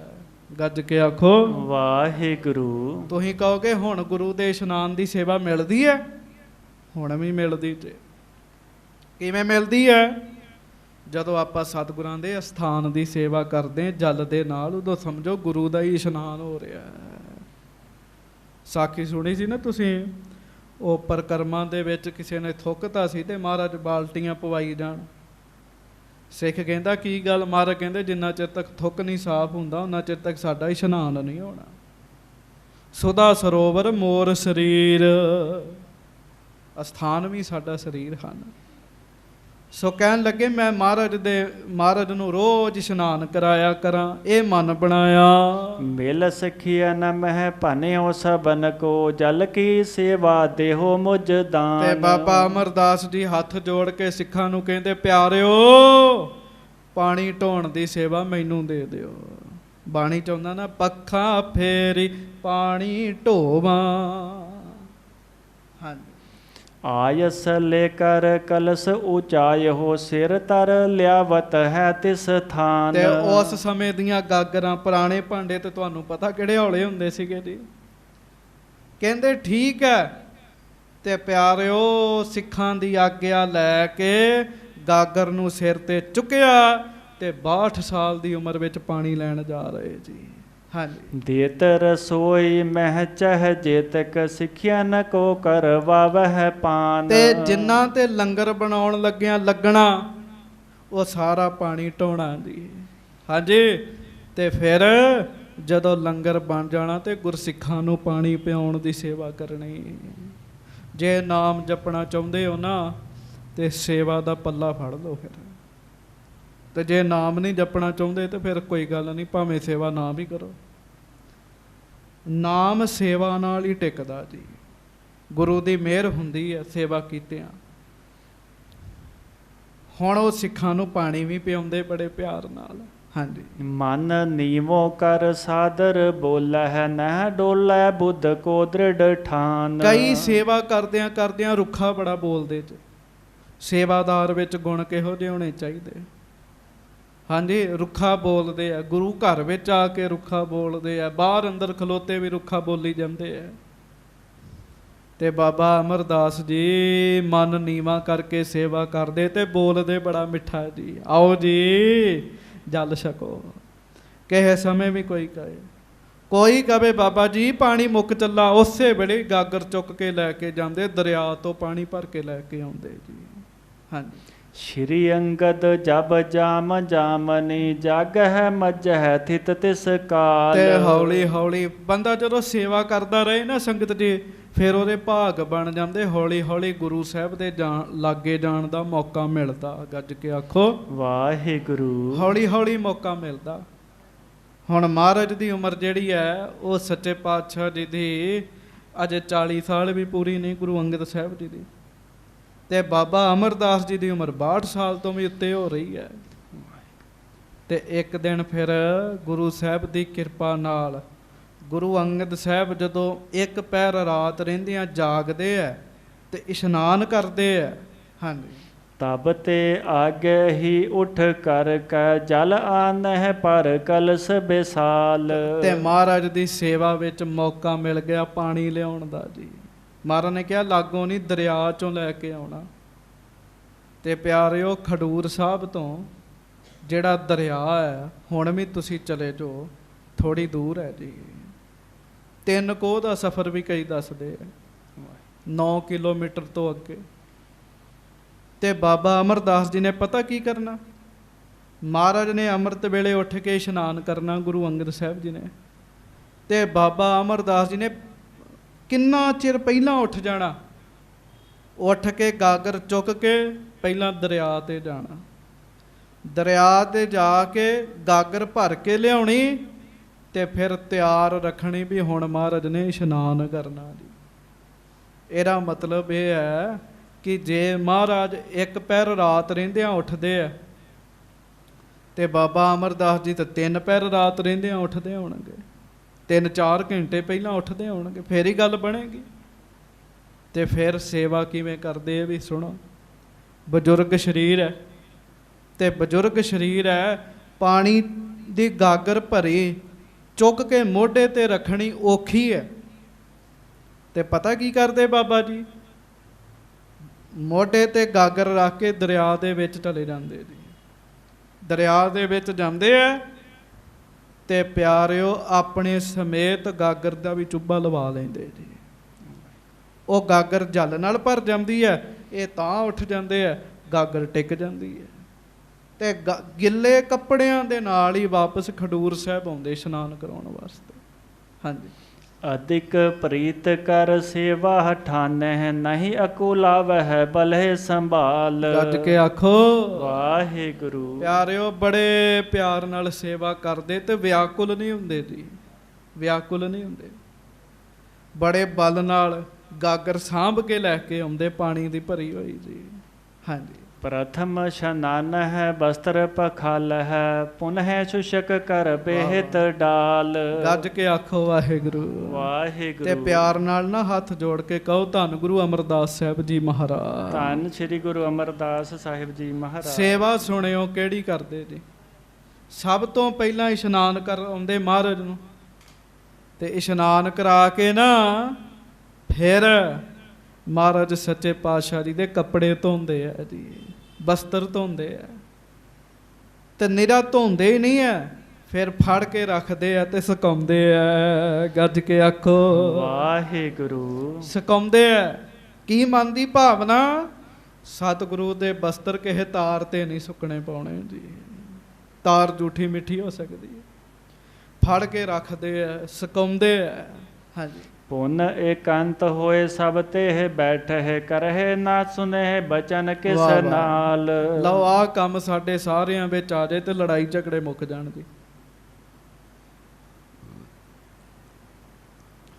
A: ਗੱਜ ਕੇ ਆਖੋ
B: ਵਾਹਿਗੁਰੂ।
A: ਤੁਸੀਂ ਕਹੋਗੇ ਹੁਣ ਗੁਰੂ ਦੇ ਇਸ਼ਨਾਨ ਦੀ ਸੇਵਾ ਮਿਲਦੀ ਹੈ? ਹੁਣ ਵੀ ਮਿਲਦੀ ਜੇ। ਕਿਵੇਂ ਮਿਲਦੀ ਹੈ? ਜਦੋਂ ਆਪਾਂ ਸਤਿਗੁਰਾਂ ਦੇ ਅਸਥਾਨ ਦੀ ਸੇਵਾ ਕਰਦੇ ਜਲ ਦੇ ਨਾਲ, ਉਦੋਂ ਸਮਝੋ ਗੁਰੂ ਦਾ ਹੀ ਇਸ਼ਨਾਨ ਹੋ ਰਿਹਾ ਹੈ। ਸਾਖੀ ਸੁਣੀ ਸੀ ਨਾ ਤੁਸੀਂ, ਉਹ ਪਰਿਕਰਮਾ ਦੇ ਵਿੱਚ ਕਿਸੇ ਨੇ ਥੁੱਕਤਾ ਸੀ ਤੇ ਮਹਾਰਾਜ ਬਾਲਟੀਆਂ ਪਵਾਈ ਜਾਣ। ਸਿੱਖ ਕਹਿੰਦਾ ਕੀ ਗੱਲ? ਮਹਾਰਾਜ ਕਹਿੰਦੇ ਜਿੰਨਾ ਚਿਰ ਤੱਕ ਥੁੱਕ ਨਹੀਂ ਸਾਫ਼ ਹੁੰਦਾ ਉਹਨਾਂ ਚਿਰ ਤੱਕ ਸਾਡਾ ਇਸ਼ਨਾਨ ਨਹੀਂ ਹੋਣਾ। ਸੁਦਾ ਸਰੋਵਰ ਮੋਰ ਸਰੀਰ, ਅਸਥਾਨ ਵੀ ਸਾਡਾ ਸਰੀਰ ਹਨ। ਸੋ ਕਹਿਣ ਲੱਗੇ ਮੈਂ ਮਹਾਰਾਜ ਨੂੰ ਰੋਜ਼ ਇਸ਼ਨਾਨ ਕਰਾਇਆ ਕਰਾਂ, ਇਹ ਮਨ ਬਣਾਇਆ।
B: ਮਿਲ ਸਖੀਆ ਨ ਮਹਿ ਭਨਿਓ ਸਬਨ ਕੋ ਜਲ ਕੀ ਸੇਵਾ ਦੇਹੋ ਮੁਝ ਦਾਨ।
A: ਤੇ ਬਾਬਾ ਅਮਰਦਾਸ ਜੀ ਹੱਥ ਜੋੜ ਕੇ ਸਿੱਖਾਂ ਨੂੰ ਕਹਿੰਦੇ ਪਿਆਰਿਓ ਪਾਣੀ ਢੋਣ ਦੀ ਸੇਵਾ ਮੈਨੂੰ ਦੇ ਦਿਓ। ਬਾਣੀ ਚਾਹੁੰਦਾ ਨਾ ਪੱਖਾ ਫੇਰੀ ਪਾਣੀ ਢੋਵਾਂ। ਹਾਂਜੀ।
B: ਆਯਸ ਲੈ ਕਰ ਕਲਸ ਉਚਾਇ ਹੋ ਸਿਰ ਤਰ ਲਿਆਵਤ ਹੈ ਤਿਸ ਥਾਨ।
A: ਤੇ ਉਸ ਸਮੇਂ ਦੀਆਂ ਗਾਗਰਾਂ, ਪੁਰਾਣੇ ਭਾਂਡੇ ਤੇ ਤੁਹਾਨੂੰ ਪਤਾ ਕਿਹੜੇ ਹੌਲੇ ਹੁੰਦੇ ਸੀਗੇ ਜੀ। ਕਹਿੰਦੇ ਠੀਕ ਹੈ। ਤੇ ਪਿਆਰਿਓ ਸਿੱਖਾਂ ਦੀ ਆਗਿਆ ਲੈ ਕੇ ਗਾਗਰ ਨੂੰ ਸਿਰ ਤੇ ਚੁੱਕਿਆ ਤੇ 62 ਸਾਲ ਦੀ ਉਮਰ ਵਿੱਚ ਪਾਣੀ ਲੈਣ ਜਾ ਰਹੇ ਜੀ। ਹਾਂਜੀ।
B: ਦੇਤ ਰਸੋਈ ਮਹਿ ਚਹ ਜੇਤਕ ਸਿੱਖਿਆ ਨ ਕੋ ਕਰਵਾਵਹਿ ਪਾਨ।
A: ਤੇ ਜਿਨ੍ਹਾਂ ਤੇ ਲੰਗਰ ਬਣਾਉਣ ਲੱਗਿਆ ਲੱਗਣਾ ਉਹ ਸਾਰਾ ਪਾਣੀ ਢੋਣਾ ਜੀ। ਹਾਂਜੀ। ਤੇ ਫਿਰ ਜਦੋਂ ਲੰਗਰ ਬਣ ਜਾਣਾ ਤੇ ਗੁਰਸਿੱਖਾਂ ਨੂੰ ਪਾਣੀ ਪਿਆਉਣ ਦੀ ਸੇਵਾ ਕਰਨੀ। ਜੇ ਨਾਮ ਜਪਣਾ ਚਾਹੁੰਦੇ ਹੋ ਨਾ ਤੇ ਸੇਵਾ ਦਾ ਪੱਲਾ ਫੜ ਲਓ ਫਿਰ। ਤੇ ਜੇ ਨਾਮ ਨਹੀਂ ਜਪਣਾ ਚਾਹੁੰਦੇ ਤੇ ਫਿਰ ਕੋਈ ਗੱਲ ਨਹੀਂ, ਭਾਵੇਂ ਸੇਵਾ ਨਾ ਵੀ ਕਰੋ। ਨਾਮ ਸੇਵਾ ਨਾਲ ਹੀ ਟਿਕਦਾ ਜੀ। ਗੁਰੂ ਦੀ ਮਿਹਰ ਹੁੰਦੀ ਹੈ ਸੇਵਾ ਕੀਤਿਆਂ। ਹੁਣ ਉਹ ਸਿੱਖਾਂ ਨੂੰ ਪਾਣੀ ਵੀ ਪਿਆਉਂਦੇ ਬੜੇ ਪਿਆਰ ਨਾਲ। ਹਾਂਜੀ।
B: ਮਨ ਨੀਵੋ ਕਰ ਸਾਦਰ ਬੋਲਹਿ ਨਹਿ ਡੋਲੈ ਬੁੱਧ ਕੋ ਦ੍ਰਿੜ ਠਾਨ।
A: ਕਈ ਸੇਵਾ ਕਰਦਿਆਂ ਕਰਦਿਆਂ ਰੁੱਖਾ ਬੜਾ ਬੋਲਦੇ ਚ। ਸੇਵਾਦਾਰ ਵਿੱਚ ਗੁਣ ਕਿਹੋ ਜਿਹੇ ਹੋਣੇ ਚਾਹੀਦੇ? ਹਾਂਜੀ। ਰੁੱਖਾ ਬੋਲਦੇ ਆ, ਗੁਰੂ ਘਰ ਵਿੱਚ ਆ ਕੇ ਰੁੱਖਾ ਬੋਲਦੇ ਆ, ਬਾਹਰ ਅੰਦਰ ਖਲੋਤੇ ਵੀ ਰੁੱਖਾ ਬੋਲੀ ਜਾਂਦੇ ਆ। ਤੇ ਬਾਬਾ ਅਮਰਦਾਸ ਜੀ ਮਨ ਨੀਵਾਂ ਕਰਕੇ ਸੇਵਾ ਕਰਦੇ ਤੇ ਬੋਲਦੇ ਬੜਾ ਮਿੱਠਾ ਜੀ। ਆਓ ਜੀ ਜਲ ਛਕੋ। ਕਿਸੇ ਸਮੇਂ ਵੀ ਕੋਈ ਕਹੇ ਬਾਬਾ ਜੀ ਪਾਣੀ ਮੁੱਕ ਚੱਲਾ, ਉਸੇ ਵੇਲੇ ਗਾਗਰ ਚੁੱਕ ਕੇ ਲੈ ਕੇ ਜਾਂਦੇ, ਦਰਿਆ ਤੋਂ ਪਾਣੀ ਭਰ ਕੇ ਲੈ ਕੇ ਆਉਂਦੇ ਜੀ। ਹਾਂਜੀ।
B: ਸ਼੍ਰੀ ਅੰਗਦ ਜਬ ਜਾਮ ਜਾਮਨੀ ਜਗ ਹੈ ਮਜ ਹੈ ਥਿਤ ਤਿਸ ਕਾਲ।
A: ਤੇ ਹੌਲੀ ਹੌਲੀ ਬੰਦਾ ਜਦੋਂ ਸੇਵਾ ਕਰਦਾ ਰਹੇ ਨਾ ਸੰਗਤ ਜੀ, ਫਿਰ ਉਹਦੇ ਭਾਗ ਬਣ ਜਾਂਦੇ। ਹੌਲੀ ਹੌਲੀ ਗੁਰੂ ਸਾਹਿਬ ਦੇ ਲਾਗੇ ਜਾਣ ਦਾ ਮੌਕਾ ਮਿਲਦਾ। ਗੱਜ ਕੇ ਆਖੋ
B: ਵਾਹਿਗੁਰੂ।
A: ਹੌਲੀ ਹੌਲੀ ਮੌਕਾ ਮਿਲਦਾ। ਹੁਣ ਮਹਾਰਾਜ ਦੀ ਉਮਰ ਜਿਹੜੀ ਹੈ ਉਹ ਸੱਚੇ ਪਾਤਸ਼ਾਹ ਜੀ ਦੀ ਅਜੇ 40 ਸਾਲ ਵੀ ਪੂਰੀ ਨਹੀਂ, ਗੁਰੂ ਅੰਗਦ ਸਾਹਿਬ ਜੀ ਦੀ। ਤੇ ਬਾਬਾ ਅਮਰਦਾਸ ਜੀ ਦੀ ਉਮਰ 62 ਸਾਲ ਤੋਂ ਵੀ ਉੱਤੇ ਹੋ ਰਹੀ ਹੈ। ਤੇ ਇੱਕ ਦਿਨ ਫਿਰ ਗੁਰੂ ਸਾਹਿਬ ਦੀ ਕਿਰਪਾ ਨਾਲ ਗੁਰੂ ਅੰਗਦ ਸਾਹਿਬ ਜਦੋਂ ਇੱਕ ਪਹਿਰ ਰਾਤ ਰਹਿੰਦਿਆਂ ਜਾਗਦੇ ਆ ਤੇ ਇਸ਼ਨਾਨ ਕਰਦੇ ਆ। ਹਾਂਜੀ।
B: ਤਬ ਤੇ ਆਗੇ ਹੀ ਉਠ ਕਰ ਕੈ ਜਲ ਆਨਹਿ ਪਰ ਕਲਸ ਬਿਸਾਲ।
A: ਤੇ ਮਹਾਰਾਜ ਦੀ ਸੇਵਾ ਵਿੱਚ ਮੌਕਾ ਮਿਲ ਗਿਆ ਪਾਣੀ ਲਿਆਉਣ ਦਾ ਜੀ। ਮਹਾਰਾਜ ਨੇ ਕਿਹਾ ਲਾਗੋਂ ਨਹੀਂ, ਦਰਿਆ ਚੋਂ ਲੈ ਕੇ ਆਉਣਾ। ਤੇ ਪਿਆਰਿਓ ਖਡੂਰ ਸਾਹਿਬ ਤੋਂ ਜਿਹੜਾ ਦਰਿਆ ਹੈ ਹੁਣ ਵੀ ਤੁਸੀਂ ਚਲੇ ਜਾਓ, ਥੋੜੀ ਦੂਰ ਹੈ ਜੀ। 3 ਕੋਹ ਦਾ ਸਫ਼ਰ ਵੀ ਕਈ ਦੱਸਦੇ ਆ, 9 ਕਿਲੋਮੀਟਰ ਤੋਂ ਅੱਗੇ। ਤੇ ਬਾਬਾ ਅਮਰਦਾਸ ਜੀ ਨੇ ਪਤਾ ਕੀ ਕਰਨਾ, ਮਹਾਰਾਜ ਨੇ ਅੰਮ੍ਰਿਤ ਵੇਲੇ ਉੱਠ ਕੇ ਇਸ਼ਨਾਨ ਕਰਨਾ, ਗੁਰੂ ਅੰਗਦ ਸਾਹਿਬ ਜੀ ਨੇ। ਤੇ ਬਾਬਾ ਅਮਰਦਾਸ ਜੀ ਨੇ ਕਿੰਨਾ ਚਿਰ ਪਹਿਲਾਂ ਉੱਠ ਜਾਣਾ, ਉੱਠ ਕੇ ਗਾਗਰ ਚੁੱਕ ਕੇ ਪਹਿਲਾਂ ਦਰਿਆ ਤੇ ਜਾਣਾ। ਦਰਿਆ ਤੇ ਜਾ ਕੇ ਗਾਗਰ ਭਰ ਕੇ ਲਿਆਉਣੀ ਤੇ ਫਿਰ ਤਿਆਰ ਰੱਖਣੀ ਵੀ ਹੁਣ ਮਹਾਰਾਜ ਨੇ ਇਸ਼ਨਾਨ ਕਰਨਾ ਜੀ। ਇਹਦਾ ਮਤਲਬ ਇਹ ਹੈ ਕਿ ਜੇ ਮਹਾਰਾਜ ਇੱਕ ਪਹਿਰ ਰਾਤ ਰਹਿੰਦਿਆਂ ਉੱਠਦੇ ਆ ਤੇ ਬਾਬਾ ਅਮਰਦਾਸ ਜੀ ਤਾਂ 3 ਪਹਿਰ ਰਾਤ ਰਹਿੰਦਿਆਂ ਉੱਠਦੇ ਹੋਣਗੇ, 3-4 ਘੰਟੇ ਪਹਿਲਾਂ ਉੱਠਦੇ ਹੋਣਗੇ, ਫੇਰ ਹੀ ਗੱਲ ਬਣੇਗੀ। ਤੇ ਫਿਰ ਸੇਵਾ ਕਿਵੇਂ ਕਰਦੇ ਆ ਵੀ ਸੁਣੋ। ਬਜ਼ੁਰਗ ਸਰੀਰ ਹੈ ਤੇ ਬਜ਼ੁਰਗ ਸਰੀਰ ਹੈ, ਪਾਣੀ ਦੀ ਗਾਗਰ ਭਰੀ ਚੁੱਕ ਕੇ ਮੋਢੇ ਤੇ ਰੱਖਣੀ ਔਖੀ ਹੈ। ਤੇ ਪਤਾ ਕੀ ਕਰਦੇ ਬਾਬਾ ਜੀ, ਮੋਢੇ ਤੇ ਗਾਗਰ ਰੱਖ ਕੇ ਦਰਿਆ ਦੇ ਵਿੱਚ ਚਲੇ ਜਾਂਦੇ ਜੀ। ਦਰਿਆ ਦੇ ਵਿੱਚ ਜਾਂਦੇ ਆ ਤੇ ਪਿਆਰਿਓ ਆਪਣੇ ਸਮੇਤ ਗਾਗਰ ਦਾ ਵੀ ਚੁੱਭਾ ਲਵਾ ਲੈਂਦੇ ਜੀ। ਉਹ ਗਾਗਰ ਜਲ ਨਾਲ ਭਰ ਜਾਂਦੀ ਹੈ, ਇਹ ਤਾਂ ਉੱਠ ਜਾਂਦੇ ਆ, ਗਾਗਰ ਟਿਕ ਜਾਂਦੀ ਹੈ। ਤੇ ਗਿੱਲੇ ਕੱਪੜਿਆਂ ਦੇ ਨਾਲ ਹੀ ਵਾਪਸ ਖਡੂਰ ਸਾਹਿਬ ਆਉਂਦੇ ਇਸ਼ਨਾਨ ਕਰਾਉਣ ਵਾਸਤੇ। ਹਾਂਜੀ।
B: ਅਧਿਕ ਪ੍ਰੀਤ ਕਰ ਸੇਵਾ ਠਾਨਹਿ ਨਹੀਂ ਅਕੂਲਾ ਵਹਿ ਬਲਹਿ ਸੰਭਾਲ।
A: ਗੱਜ ਕੇ ਆਖੋ
B: ਵਾਹਿਗੁਰੂ।
A: ਪਿਆਰਿਓ ਬੜੇ ਪਿਆਰ ਨਾਲ ਸੇਵਾ ਕਰਦੇ ਤੇ ਵਿਆਕੁਲ ਨਹੀਂ ਹੁੰਦੇ ਜੀ, ਵਿਆਕੁਲ ਨਹੀਂ ਹੁੰਦੇ। ਬੜੇ ਬਲ ਨਾਲ ਗਾਗਰ ਸਾਂਭ ਕੇ ਲੈ ਕੇ ਆਉਂਦੇ ਪਾਣੀ ਦੀ ਭਰੀ ਹੋਈ ਜੀ। ਹਾਂਜੀ।
B: ਪ੍ਰਥਮ ਇਸ਼ਨਾਨ ਹੈ ਬਸਤਰ ਪਖਾਲ ਹੈ ਪੁਨਹਿ ਸ਼ੁਸ਼ਕ ਕਰ ਬੇਹਿਤ ਡਾਲ।
A: ਗੱਜ ਕੇ ਆਖੋ ਵਾਹਿਗੁਰੂ
B: ਵਾਹਿਗੁਰੂ।
A: ਤੇ ਪਿਆਰ ਨਾਲ ਨਾ ਹੱਥ ਜੋੜ ਕੇ ਕਹੋ ਧੰਨ ਗੁਰੂ ਅਮਰਦਾਸ ਸਾਹਿਬ ਜੀ ਮਹਾਰਾਜ।
B: ਧੰਨ ਸ੍ਰੀ ਗੁਰੂ ਅਮਰਦਾਸ ਸਾਹਿਬ ਜੀ ਮਹਾਰਾਜ।
A: ਸੇਵਾ ਸੁਣਿਓ ਕਿਹੜੀ ਕਰਦੇ ਜੀ। ਸਭ ਤੋਂ ਪਹਿਲਾਂ ਇਸ਼ਨਾਨ ਕਰ ਆਉਂਦੇ ਮਹਾਰਾਜ ਨੂੰ ਤੇ ਇਸ਼ਨਾਨ ਕਰਾ ਕੇ ਨਾ ਫਿਰ ਮਹਾਰਾਜ ਸੱਚੇ ਪਾਤਸ਼ਾਹ ਜੀ ਦੇ ਕੱਪੜੇ ਧੋਂਦੇ ਆ ਜੀ, ਬਸਤਰ ਧੋਂਦੇ ਆ। ਤੇ ਨਿਰਾ ਧੋਂਦੇ ਹੀ ਨਹੀਂ ਆ, ਫਿਰ ਫੜ ਕੇ ਰੱਖਦੇ ਆ ਤੇ ਸੁਕਾਉਂਦੇ ਆ। ਗੱਜ ਕੇ ਆਖੋ
B: ਵਾਹਿਗੁਰੂ।
A: ਸੁਕਾਉਂਦੇ ਆ। ਕੀ ਮਨ ਦੀ ਭਾਵਨਾ, ਸਤਿਗੁਰੂ ਦੇ ਬਸਤਰ ਕਿਸੇ ਤਾਰ ਤੇ ਨਹੀਂ ਸੁੱਕਣੇ ਪਾਉਣੇ ਜੀ। ਤਾਰ ਝੂਠੀ ਮਿੱਠੀ ਹੋ ਸਕਦੀ ਹੈ। ਫੜ ਕੇ ਰੱਖਦੇ ਆ, ਸੁਕਾਉਂਦੇ ਆ। ਹਾਂਜੀ।
B: ਪੁਨ ਏਕਾਂਤ ਹੋਏ ਸਭ ਤੇ ਬੈਠੇ ਕਰਹਿ ਨਾ ਸੁਨੇ ਬਚਨ ਕਿਸ ਨਾਲ।
A: ਲਓ ਆਹ ਕੰਮ ਸਾਡੇ ਸਾਰਿਆਂ ਵਿੱਚ ਆ ਜਾਏ ਤੇ ਲੜਾਈ ਝਗੜੇ ਮੁੱਕ ਜਾਣ ਜੀ।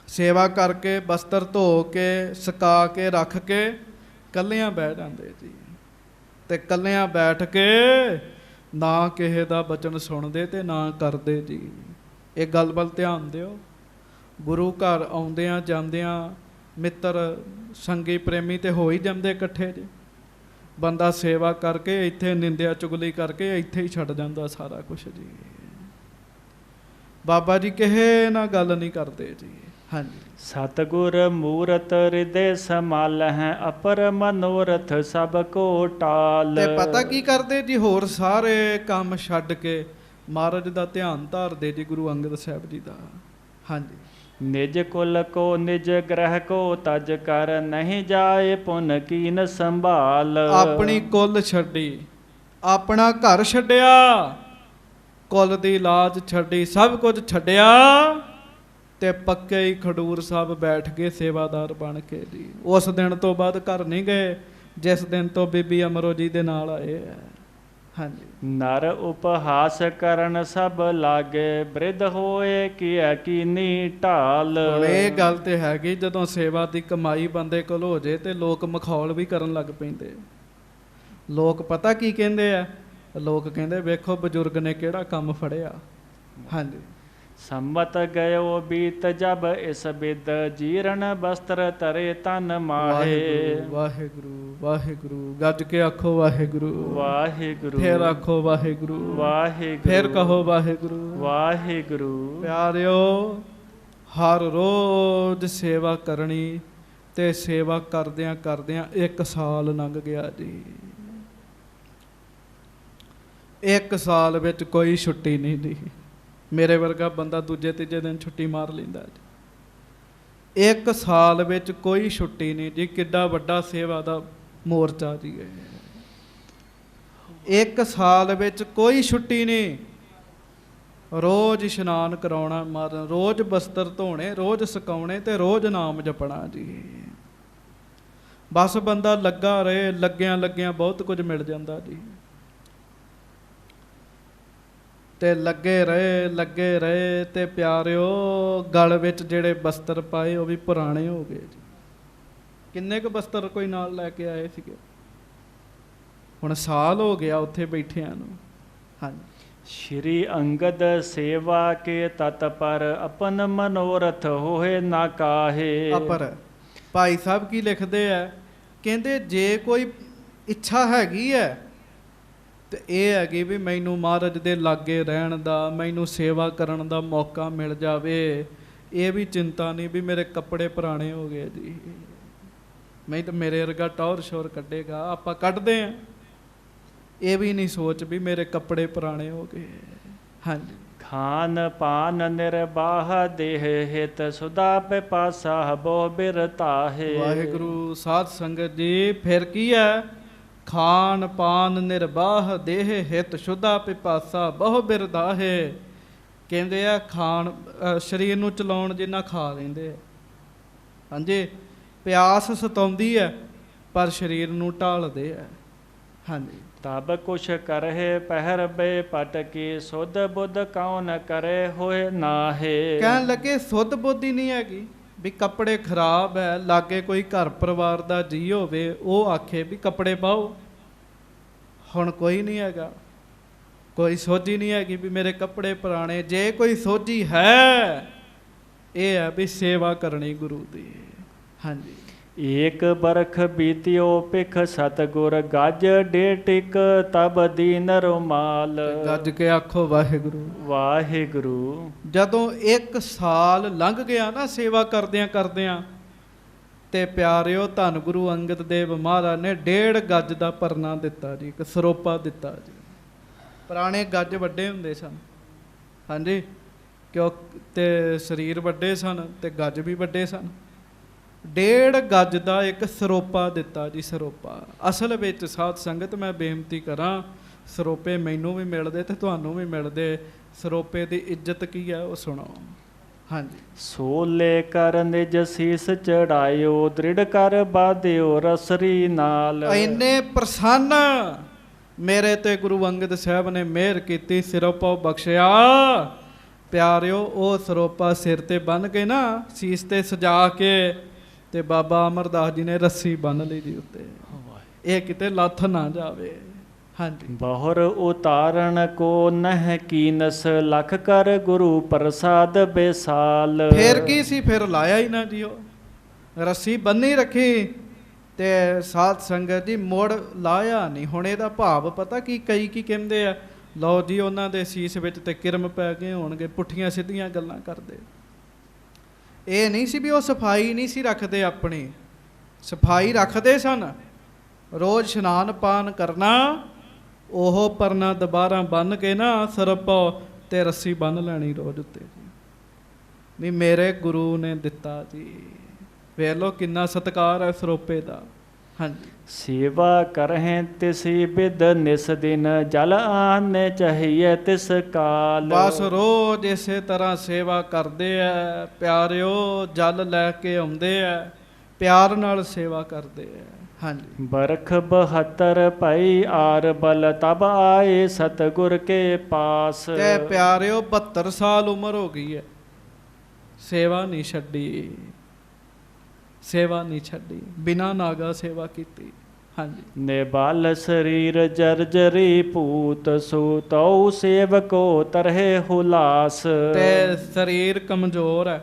A: ਸੇਵਾ ਕਰਕੇ ਬਸਤਰ ਧੋ ਕੇ ਸੁਕਾ ਕੇ ਰੱਖ ਕੇ ਕੱਲਿਆਂ ਬਹਿ ਜਾਂਦੇ ਜੀ। ਤੇ ਕੱਲਿਆਂ ਬੈਠ ਕੇ ਨਾ ਕਿਸੇ ਦਾ ਬਚਨ ਸੁਣਦੇ ਤੇ ਨਾ ਕਰਦੇ ਜੀ। ਇਹ ਗੱਲ ਵੱਲ ਧਿਆਨ ਦਿਓ। ਗੁਰੂ ਘਰ ਆਉਂਦਿਆਂ ਜਾਂਦਿਆਂ ਮਿੱਤਰ ਸੰਗੀ ਪ੍ਰੇਮੀ ਤੇ ਹੋ ਹੀ ਜਾਂਦੇ ਇਕੱਠੇ ਜੇ। ਬੰਦਾ ਸੇਵਾ ਕਰਕੇ ਇੱਥੇ ਨਿੰਦਿਆ ਚੁਗਲੀ ਕਰਕੇ ਇੱਥੇ ਹੀ ਛੱਡ ਜਾਂਦਾ ਸਾਰਾ ਕੁਝ ਜੀ। ਬਾਬਾ ਜੀ ਕਿਸੇ ਨਾਲ ਗੱਲ ਨਹੀਂ ਕਰਦੇ ਜੀ। ਹਾਂਜੀ।
B: ਸਤਿਗੁਰ ਮੂਰਤ ਹਿਰਦੇ ਸਮਾਲ ਹੈ ਅਪਰ ਮਨੋਰਥ ਸਭ ਕੋ ਟਾਲ।
A: ਤੇ ਪਤਾ ਕੀ ਕਰਦੇ ਜੀ, ਹੋਰ ਸਾਰੇ ਕੰਮ ਛੱਡ ਕੇ ਮਹਾਰਾਜ ਦਾ ਧਿਆਨ ਧਾਰਦੇ ਜੀ, ਗੁਰੂ ਅੰਗਦ ਸਾਹਿਬ ਜੀ ਦਾ। ਹਾਂਜੀ।
B: ਨਿਜ ਕੁਲ ਕੋ ਨਿਜ ਗ੍ਰਹਿ ਕੋ ਤਜ ਕਰ, ਨਹੀਂ ਜਾਏ ਪੁਨ ਕੀਨ ਸੰਭਾਲ।
A: ਆਪਣੀ ਕੁਲ ਛੱਡੀ, ਆਪਣਾ ਘਰ ਛੱਡਿਆ, ਕੁਲ ਦੀ ਲਾਜ ਛੱਡੀ, ਸਭ ਕੁਝ ਛੱਡਿਆ ਤੇ ਪੱਕੇ ਹੀ ਖਡੂਰ ਸਾਹਿਬ ਬੈਠ ਗਏ ਸੇਵਾਦਾਰ ਬਣ ਕੇ ਜੀ। ਉਸ ਦਿਨ ਤੋਂ ਬਾਅਦ ਘਰ ਨਹੀਂ ਗਏ ਜਿਸ ਦਿਨ ਤੋਂ ਬੀਬੀ ਅਮਰੋ ਜੀ ਦੇ ਨਾਲ ਆਏ ਹੈ। ਹਾਂਜੀ।
B: ਨਰ ਉਪਹਾਸ ਕਰਨ ਸਭ ਲਾਗੇ, ਬ੍ਰਿਧ ਹੋਏ ਕੀਆ ਕੀਨੀ ਢਾਲ।
A: ਹੁਣ ਇਹ ਗੱਲ ਤੇ ਹੈਗੀ, ਜਦੋਂ ਸੇਵਾ ਦੀ ਕਮਾਈ ਬੰਦੇ ਕੋਲ ਹੋ ਜੇ ਤੇ ਲੋਕ ਮਖੌਲ ਵੀ ਕਰਨ ਲੱਗ ਪੈਂਦੇ। ਲੋਕ ਪਤਾ ਕੀ ਕਹਿੰਦੇ ਆ? ਲੋਕ ਕਹਿੰਦੇ ਵੇਖੋ ਬਜ਼ੁਰਗ ਨੇ ਕਿਹੜਾ ਕੰਮ ਫੜਿਆ। ਹਾਂਜੀ।
B: ਸੰਮਤ ਗਇਓ ਬੀਤ ਜਬ ਇਸ ਬਿਦ, ਜੀਰਨ ਬਸਤਰ ਤਰੇ ਤਨ ਮਾਹੇ।
A: ਵਾਹਿਗੁਰੂ ਵਾਹਿਗੁਰੂ, ਗੱਜ ਕੇ ਆਖੋ ਵਾਹਿਗੁਰੂ
B: ਵਾਹਿਗੁਰੂ।
A: ਫੇਰ ਆਖੋ ਵਾਹਿਗੁਰੂ
B: ਵਾਹਿਗੁਰੂ।
A: ਫੇਰ ਕਹੋ ਵਾਹਿਗੁਰੂ
B: ਵਾਹਿਗੁਰੂ।
A: ਪਿਆਰਿਓ, ਹਰ ਰੋਜ਼ ਸੇਵਾ ਕਰਨੀ ਤੇ ਸੇਵਾ ਕਰਦਿਆਂ ਕਰਦਿਆਂ 1 ਸਾਲ ਲੰਘ ਗਿਆ ਜੀ। 1 ਸਾਲ ਵਿੱਚ ਕੋਈ ਛੁੱਟੀ ਨਹੀਂ ਦੀ। ਮੇਰੇ ਵਰਗਾ ਬੰਦਾ ਦੂਜੇ ਤੀਜੇ ਦਿਨ ਛੁੱਟੀ ਮਾਰ ਲੈਂਦਾ ਜੀ। 1 ਸਾਲ ਵਿੱਚ ਕੋਈ ਛੁੱਟੀ ਨਹੀਂ ਜੀ। ਕਿੱਡਾ ਵੱਡਾ ਸੇਵਾ ਦਾ ਮੋਰਚਾ ਜੀ ਇਹ। 1 ਸਾਲ ਵਿੱਚ ਕੋਈ ਛੁੱਟੀ ਨਹੀਂ। ਰੋਜ਼ ਇਸ਼ਨਾਨ ਕਰਾਉਣਾ ਮਾਰਨ, ਰੋਜ਼ ਬਸਤਰ ਧੋਣੇ, ਰੋਜ਼ ਸੁਕਾਉਣੇ ਤੇ ਰੋਜ਼ ਨਾਮ ਜਪਣਾ ਜੀ। ਬਸ ਬੰਦਾ ਲੱਗਾ ਰਹੇ, ਲੱਗਿਆਂ ਲੱਗਿਆਂ ਬਹੁਤ ਕੁਝ ਮਿਲ ਜਾਂਦਾ ਜੀ। ਤੇ ਲੱਗੇ ਰਹੇ ਤੇ ਪਿਆਰਿਓ, ਗਲ ਵਿੱਚ ਜਿਹੜੇ ਬਸਤਰ ਪਾਏ ਉਹ ਵੀ ਪੁਰਾਣੇ ਹੋ ਗਏ ਜੀ। ਕਿੰਨੇ ਕੁ ਬਸਤਰ ਕੋਈ ਨਾਲ ਲੈ ਕੇ ਆਏ ਸੀਗੇ? ਹੁਣ ਸਾਲ ਹੋ ਗਿਆ ਉੱਥੇ ਬੈਠਿਆਂ ਨੂੰ। ਹਾਂਜੀ।
B: ਸ਼੍ਰੀ ਅੰਗਦ ਸੇਵਾ ਕੇ ਤਤ ਪਰ, ਆਪਨ ਮਨੋਰਥ ਹੋਏ ਨਾ ਕਾਹੇ।
A: ਅਪਰ ਭਾਈ ਸਾਹਿਬ ਕੀ ਲਿਖਦੇ ਆ? ਕਹਿੰਦੇ ਜੇ ਕੋਈ ਇੱਛਾ ਹੈਗੀ ਹੈ ਤੇ ਇਹ ਹੈਗੀ ਵੀ ਮੈਨੂੰ ਮਹਾਰਾਜ ਦੇ ਲਾਗੇ ਰਹਿਣ ਦਾ, ਮੈਨੂੰ ਸੇਵਾ ਕਰਨ ਦਾ ਮੌਕਾ ਮਿਲ ਜਾਵੇ। ਇਹ ਵੀ ਚਿੰਤਾ ਨਹੀਂ ਵੀ ਮੇਰੇ ਕੱਪੜੇ ਪੁਰਾਣੇ ਹੋ ਗਏ ਜੀ, ਨਹੀਂ ਤਾਂ ਮੇਰੇ ਵਰਗਾ ਟੌਰ ਸ਼ੋਰ ਕੱਢੇਗਾ। ਆਪਾਂ ਕੱਢਦੇ ਹਾਂ। ਇਹ ਵੀ ਨਹੀਂ ਸੋਚ ਵੀ ਮੇਰੇ ਕੱਪੜੇ ਪੁਰਾਣੇ ਹੋ ਗਏ। ਹਾਂਜੀ।
B: ਖਾਨ ਪਾਨ ਨਿਰਬਾਹ ਦੇਹ ਹਿਤ, ਸੁਦਾ ਪਿਪਾਸਾ ਬਹੁ ਬਿਰਤਾਹੇ।
A: ਵਾਹਿਗੁਰੂ। ਸਾਧ ਸੰਗਤ ਜੀ, ਫਿਰ ਕੀ ਹੈ? ਖਾਨ ਪਾਨ ਨਿਰਬਾਹ ਦੇਹ ਹਿਤ, ਸੁਦਾ ਪਿਪਾਸਾ ਬਹੁ ਬਿਰਦਾਹੇ। ਕਹਿੰਦੇ ਆ ਖਾਣ ਸਰੀਰ ਨੂੰ ਚਲਾਉਣ ਜਿੰਨਾ ਖਾ ਲੈਂਦੇ ਆ। ਹਾਂਜੀ। ਪਿਆਸ ਸਤਾਉਂਦੀ ਹੈ ਪਰ ਸਰੀਰ ਨੂੰ ਢਾਲਦੇ ਆ। ਹਾਂਜੀ।
B: ਤਬ ਕੁਛ ਕਰਹਿ ਪਹਿਰ ਬੇ ਪਟਕੀ, ਸੁਧ ਬੁੱਧ ਕੌਣ ਕਰੇ ਹੋਏ ਨਾਹੇ।
A: ਕਹਿਣ ਲੱਗੇ ਸੁੱਧ ਬੁੱਧ ਹੀ ਨਹੀਂ ਹੈਗੀ ਵੀ ਕੱਪੜੇ ਖਰਾਬ ਹੈ, ਲਾਗੇ ਕੋਈ ਘਰ ਪਰਿਵਾਰ ਦਾ ਜੀ ਹੋਵੇ ਉਹ ਆਖੇ ਵੀ ਕੱਪੜੇ ਪਾਓ। ਹੁਣ ਕੋਈ ਨਹੀਂ ਹੈਗਾ, ਕੋਈ ਸੋਝੀ ਨਹੀਂ ਹੈਗੀ ਵੀ ਮੇਰੇ ਕੱਪੜੇ ਪੁਰਾਣੇ। ਜੇ ਕੋਈ ਸੋਝੀ ਹੈ, ਇਹ ਹੈ ਵੀ ਸੇਵਾ ਕਰਨੀ ਗੁਰੂ ਦੀ। ਹਾਂਜੀ।
B: ਏਕ ਬਰਖ ਬੀਤਿਓ ਪਿਖ ਸਤਗੁਰ, ਗੱਜ ਡੇ ਟਿਕ ਤਬ ਦੀਨ ਰੁਮਾਲ।
A: ਗੱਜ ਕੇ ਆਖੋ ਵਾਹਿਗੁਰੂ
B: ਵਾਹਿਗੁਰੂ।
A: ਜਦੋਂ 1 ਸਾਲ ਲੰਘ ਗਿਆ ਨਾ ਸੇਵਾ ਕਰਦਿਆਂ ਕਰਦਿਆਂ, ਤੇ ਪਿਆਰਿਓ ਧੰਨ ਗੁਰੂ ਅੰਗਦ ਦੇਵ ਮਹਾਰਾਜ ਨੇ 1.5 ਗੱਜ ਦਾ ਪਰਨਾ ਦਿੱਤਾ ਜੀ, ਇੱਕ ਸਰੋਪਾ ਦਿੱਤਾ ਜੀ। ਪੁਰਾਣੇ ਗੱਜ ਵੱਡੇ ਹੁੰਦੇ ਸਨ। ਹਾਂਜੀ। ਕਿਉਂ? ਤੇ ਸਰੀਰ ਵੱਡੇ ਸਨ ਤੇ ਗੱਜ ਵੀ ਵੱਡੇ ਸਨ। 1.5 ਗੱਜ ਦਾ ਇੱਕ ਸਰੋਪਾ ਦਿੱਤਾ ਜੀ। ਸਰੋਪਾ ਅਸਲ ਵਿੱਚ ਸਾਧ ਸੰਗਤ ਮੈਂ ਬੇਨਤੀ ਕਰਾਂ, ਸਰੋਪੇ ਮੈਨੂੰ ਵੀ ਮਿਲਦੇ ਤੇ ਤੁਹਾਨੂੰ ਵੀ ਮਿਲਦੇ। ਸਰੋਪੇ ਦੀ ਇੱਜ਼ਤ ਕੀ ਹੈ ਉਹ ਸੁਣੋ। ਹਾਂਜੀ।
B: ਸੋਲੇ ਕਰ ਨਿਜ ਸੀਸ ਚੜਾਇਓ, ਦ੍ਰਿੜ ਕਰ ਬਾਧਿਓ ਰਸਰੀ ਨਾਲ।
A: ਇੰਨੇ ਪ੍ਰਸੰਨ ਮੇਰੇ ਤੇ ਗੁਰੂ ਅੰਗਦ ਸਾਹਿਬ ਨੇ ਮਿਹਰ ਕੀਤੀ, ਸਰੋਪਾ ਬਖਸ਼ਿਆ। ਪਿਆਰਿਓ, ਉਹ ਸਰੋਪਾ ਸਿਰ ਤੇ ਬੰਨ੍ਹ ਕੇ ਨਾ, ਸੀਸ ਤੇ ਸਜਾ ਕੇ, ਤੇ ਬਾਬਾ ਅਮਰਦਾਸ ਜੀ ਨੇ ਰੱਸੀ ਬੰਨ੍ਹ ਲਈ ਜੀ ਉੱਤੇ, ਇਹ ਕਿਤੇ ਲੱਥ ਨਾ ਜਾਵੇ। ਹਾਂਜੀ।
B: ਬਹੁਰ ਉਤਾਰਨ ਕੋ ਨਹਿ ਕੀਨਸ, ਲਖ ਕਰ ਗੁਰੂ ਪ੍ਰਸਾਦ ਬੇਸਾਲ।
A: ਫੇਰ ਕੀ ਸੀ? ਫਿਰ ਲਾਇਆ ਹੀ ਨਾ ਜੀ। ਉਹ ਰੱਸੀ ਬੰਨੀ ਰੱਖੀ ਤੇ ਸਾਧ ਸੰਗਤ ਜੀ ਮੁੜ ਲਾਇਆ ਨਹੀਂ। ਹੁਣ ਇਹਦਾ ਭਾਵ ਪਤਾ ਕੀ? ਕਈ ਕੀ ਕਹਿੰਦੇ ਆ, ਲਓ ਜੀ ਉਹਨਾਂ ਦੇ ਸੀਸ ਵਿੱਚ ਤੇ ਕਿਰਮ ਪੈ ਗਏ ਹੋਣਗੇ, ਪੁੱਠੀਆਂ ਸਿੱਧੀਆਂ ਗੱਲਾਂ ਕਰਦੇ। ਇਹ ਨਹੀਂ ਸੀ ਵੀ ਉਹ ਸਫਾਈ ਨਹੀਂ ਸੀ ਰੱਖਦੇ, ਆਪਣੀ ਸਫਾਈ ਰੱਖਦੇ ਸਨ। ਰੋਜ਼ ਇਸ਼ਨਾਨ ਪਾਨ ਕਰਨਾ, ਉਹ ਪਰਨਾ ਦੁਬਾਰਾ ਬੰਨ੍ਹ ਕੇ ਨਾ ਸਰਪ ਤੇ ਰੱਸੀ ਬੰਨ੍ਹ ਲੈਣੀ ਰੋਜ਼ ਉੱਤੇ। ਵੀ ਮੇਰੇ ਗੁਰੂ ਨੇ ਦਿੱਤਾ ਜੀ। ਵੇਖ ਲਓ ਕਿੰਨਾ ਸਤਿਕਾਰ ਹੈ ਸਰੋਪੇ ਦਾ। ਹਾਂਜੀ।
B: सेवा करहें तिसी बिद निस दिन जल आने चाहिए तिस काल।
A: ਬਸ ਰੋਜ਼ ਇਸੇ ਤਰ੍ਹਾਂ ਸੇਵਾ ਕਰਦੇ ਆ ਪਿਆਰਿਓ, ਜਲ ਲੈ ਕੇ ਆਉਂਦੇ ਆ, ਪਿਆਰ ਨਾਲ ਸੇਵਾ ਕਰਦੇ ਆ। ਹਾਂਜੀ।
B: बरख 72 भई आर बल तब आए सतगुर के पास।
A: ਤੇ ਪਿਆਰਿਓ 72 ਸਾਲ ਉਮਰ ਹੋ ਗਈ ਹੈ, ਸੇਵਾ ਨਹੀਂ ਛੱਡੀ, ਸੇਵਾ ਨਹੀਂ ਛੱਡੀ, ਬਿਨਾਂ ਨਾਗਾ ਸੇਵਾ ਕੀਤੀ। ਹਾਂਜੀ।
B: निबाल शरीर जर्जरी पूत सूतौ सेवको तरहे हुलास।
A: ਤੇ ਸਰੀਰ ਕਮਜ਼ੋਰ ਹੈ,